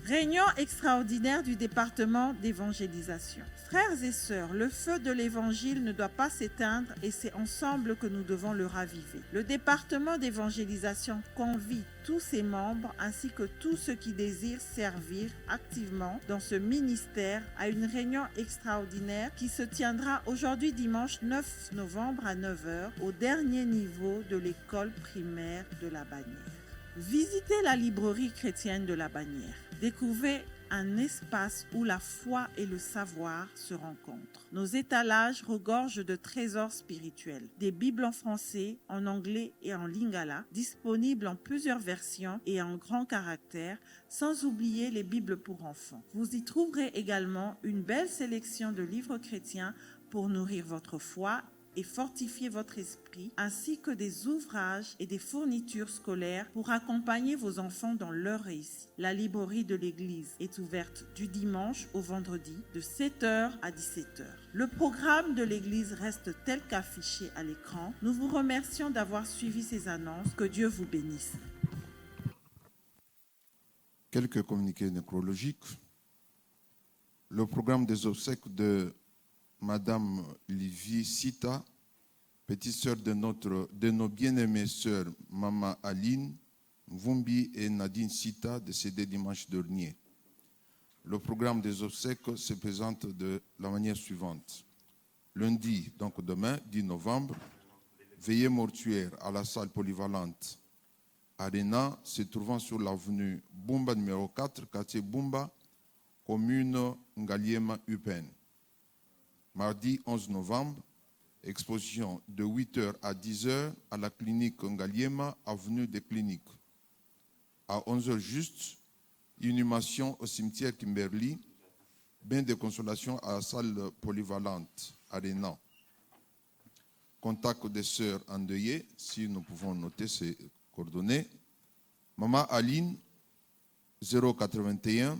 Réunion extraordinaire du département d'évangélisation. Frères et sœurs, le feu de l'évangile ne doit pas s'éteindre et c'est ensemble que nous devons le raviver. Le département d'évangélisation convie tous ses membres ainsi que tous ceux qui désirent servir activement dans ce ministère à une réunion extraordinaire qui se tiendra aujourd'hui dimanche 9 novembre à 9h au dernier niveau de l'école primaire de la Bannière. Visitez la librairie chrétienne de la Bannière. Découvrez un espace où la foi et le savoir se rencontrent. Nos étalages regorgent de trésors spirituels, des Bibles en français, en anglais et en lingala, disponibles en plusieurs versions et en grands caractères, sans oublier les Bibles pour enfants. Vous y trouverez également une belle sélection de livres chrétiens pour nourrir votre foi et fortifier votre esprit, ainsi que des ouvrages et des fournitures scolaires pour accompagner vos enfants dans leur réussite. La librairie de l'Église est ouverte du dimanche au vendredi de 7h à 17h. Le programme de l'Église reste tel qu'affiché à l'écran. Nous vous remercions d'avoir suivi ces annonces. Que Dieu vous bénisse. Quelques communiqués nécrologiques. Le programme des obsèques de Madame Livie Sita, petite sœur de nos bien-aimées sœurs Mama Aline, Vumbi et Nadine Sita, décédées dimanche dernier. Le programme des obsèques se présente de la manière suivante. Lundi, donc demain, 10 novembre, veillée mortuaire à la salle polyvalente Arena, se trouvant sur l'avenue Bumba numéro 4, quartier Bumba, commune Ngaliema Upen. Mardi 11 novembre, exposition de 8h à 10h à la clinique Ngaliema, avenue des Cliniques. À 11h juste, inhumation au cimetière Kimberley, bain de consolation à la salle polyvalente à Rénan. Contact des sœurs endeuillées, si nous pouvons noter ces coordonnées. Maman Aline, 081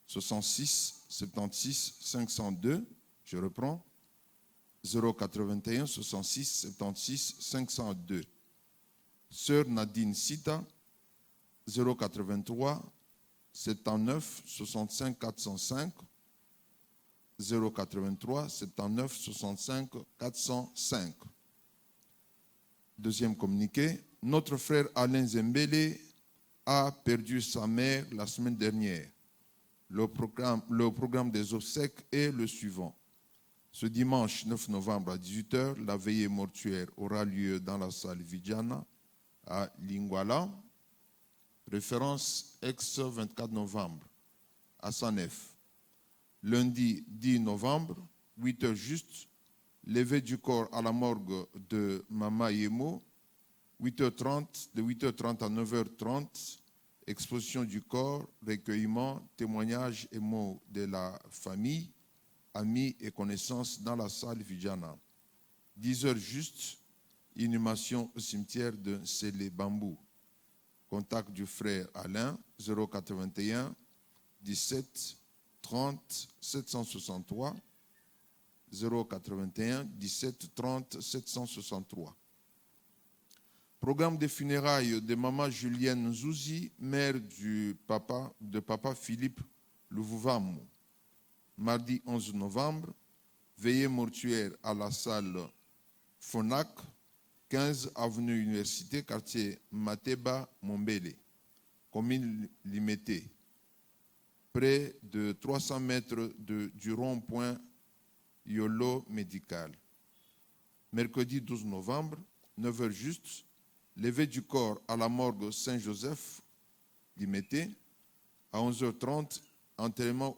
66 76 502. Je reprends. 081 66 76 502. Sœur Nadine Sita, 083 79 65 405. 083 79 65 405. Deuxième communiqué. Notre frère Alain Zembele a perdu sa mère la semaine dernière. Le programme des obsèques est le suivant. Ce dimanche 9 novembre à 18h, la veillée mortuaire aura lieu dans la salle Vidiana à Lingwala. Référence ex-24 novembre à Sanef. Lundi 10 novembre, 8h juste, levée du corps à la morgue de Mama Yemo. 8h30, de 8h30 à 9h30, exposition du corps, recueillement, témoignages et mots de la famille, amis et connaissances dans la salle Vidiana. 10h juste, inhumation au cimetière de Sélé Bambou. Contact du frère Alain, 081 17 30 763. 081 17 30 763. Programme des funérailles de maman Julienne Zouzi, mère de papa Philippe Louvamu. Mardi 11 novembre, veillée mortuaire à la salle Fonac, 15 avenue Université, quartier Mateba, Mombele, commune Limité, près de 300 mètres du rond-point Yolo médical. Mercredi 12 novembre, 9h juste, levée du corps à la morgue Saint-Joseph, Limité, à 11h30, l'enterrement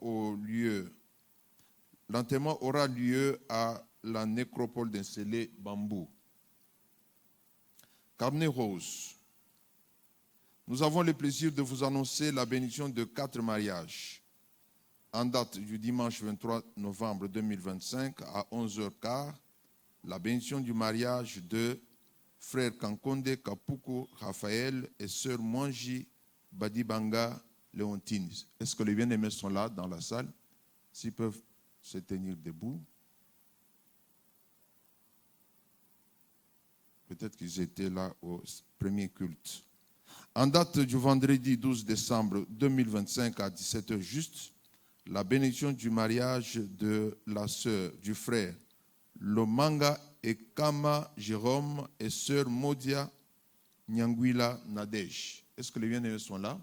aura lieu à la nécropole d'Ensélé Bambou. Carnet rose. Nous avons le plaisir de vous annoncer la bénédiction de 4 mariages. En date du dimanche 23 novembre 2025 à 11h15, la bénédiction du mariage de frère Kankonde Kapuko Raphaël et sœur Mwanji Badibanga Léontine. Est-ce que les bien-aimés sont là dans la salle? S'ils peuvent se tenir debout. Peut-être qu'ils étaient là au premier culte. En date du vendredi 12 décembre 2025 à 17h juste, la bénédiction du mariage de la sœur, du frère Lomanga et Kama Jérôme et sœur Modia Nyangwila Nadej. Est-ce que les bien-aimés sont là?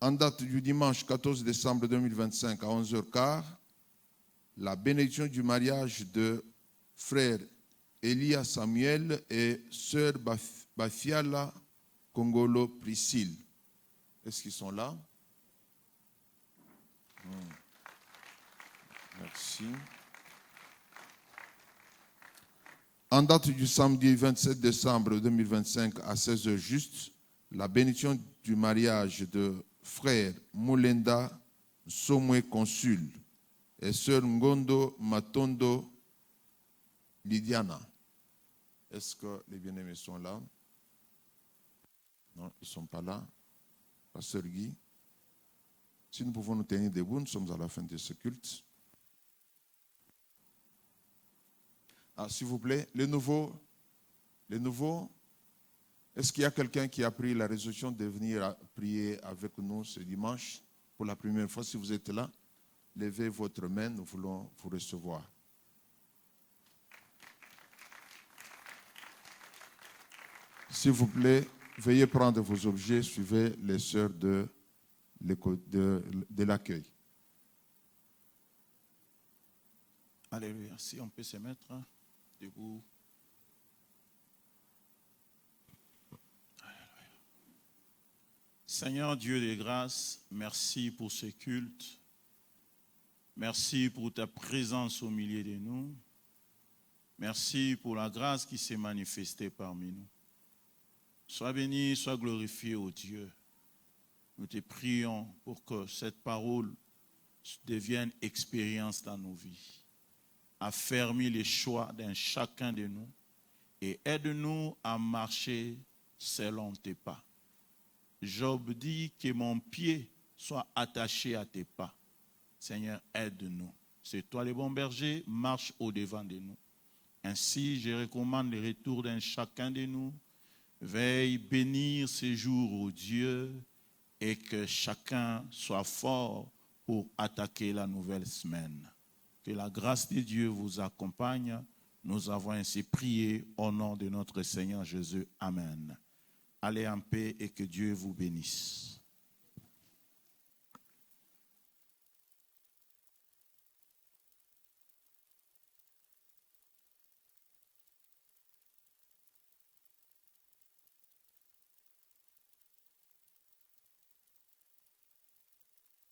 En date du dimanche 14 décembre 2025 à 11h15, la bénédiction du mariage de frère Elia Samuel et sœur Bafiala Kongolo Priscille. Est-ce qu'ils sont là? Merci. En date du samedi 27 décembre 2025 à 16h juste, la bénédiction du mariage de frère Moulenda Somwe Consul et sœur Ngondo Matondo Lydiana. Est-ce que les bien-aimés sont là? Non, ils ne sont pas là. Pasteur Guy, si nous pouvons nous tenir debout, nous sommes à la fin de ce culte. S'il vous plaît, les nouveaux, est-ce qu'il y a quelqu'un qui a pris la résolution de venir prier avec nous ce dimanche pour la première fois? Si vous êtes là, levez votre main, nous voulons vous recevoir. S'il vous plaît, veuillez prendre vos objets, suivez les sœurs de l'accueil. Alléluia. Si on peut se mettre debout. Seigneur Dieu de grâce, merci pour ce culte. Merci pour ta présence au milieu de nous. Merci pour la grâce qui s'est manifestée parmi nous. Sois béni, sois glorifié, ô Dieu. Nous te prions pour que cette parole devienne expérience dans nos vies. Affermis les choix d'un chacun de nous et aide-nous à marcher selon tes pas. Job dit que mon pied soit attaché à tes pas. Seigneur, aide-nous. C'est toi le bon berger, marche au-devant de nous. Ainsi, je recommande le retour d'un chacun de nous. Veille bénir ces jours, ô Dieu, et que chacun soit fort pour attaquer la nouvelle semaine. Que la grâce de Dieu vous accompagne. Nous avons ainsi prié au nom de notre Seigneur Jésus. Amen. Allez en paix et que Dieu vous bénisse.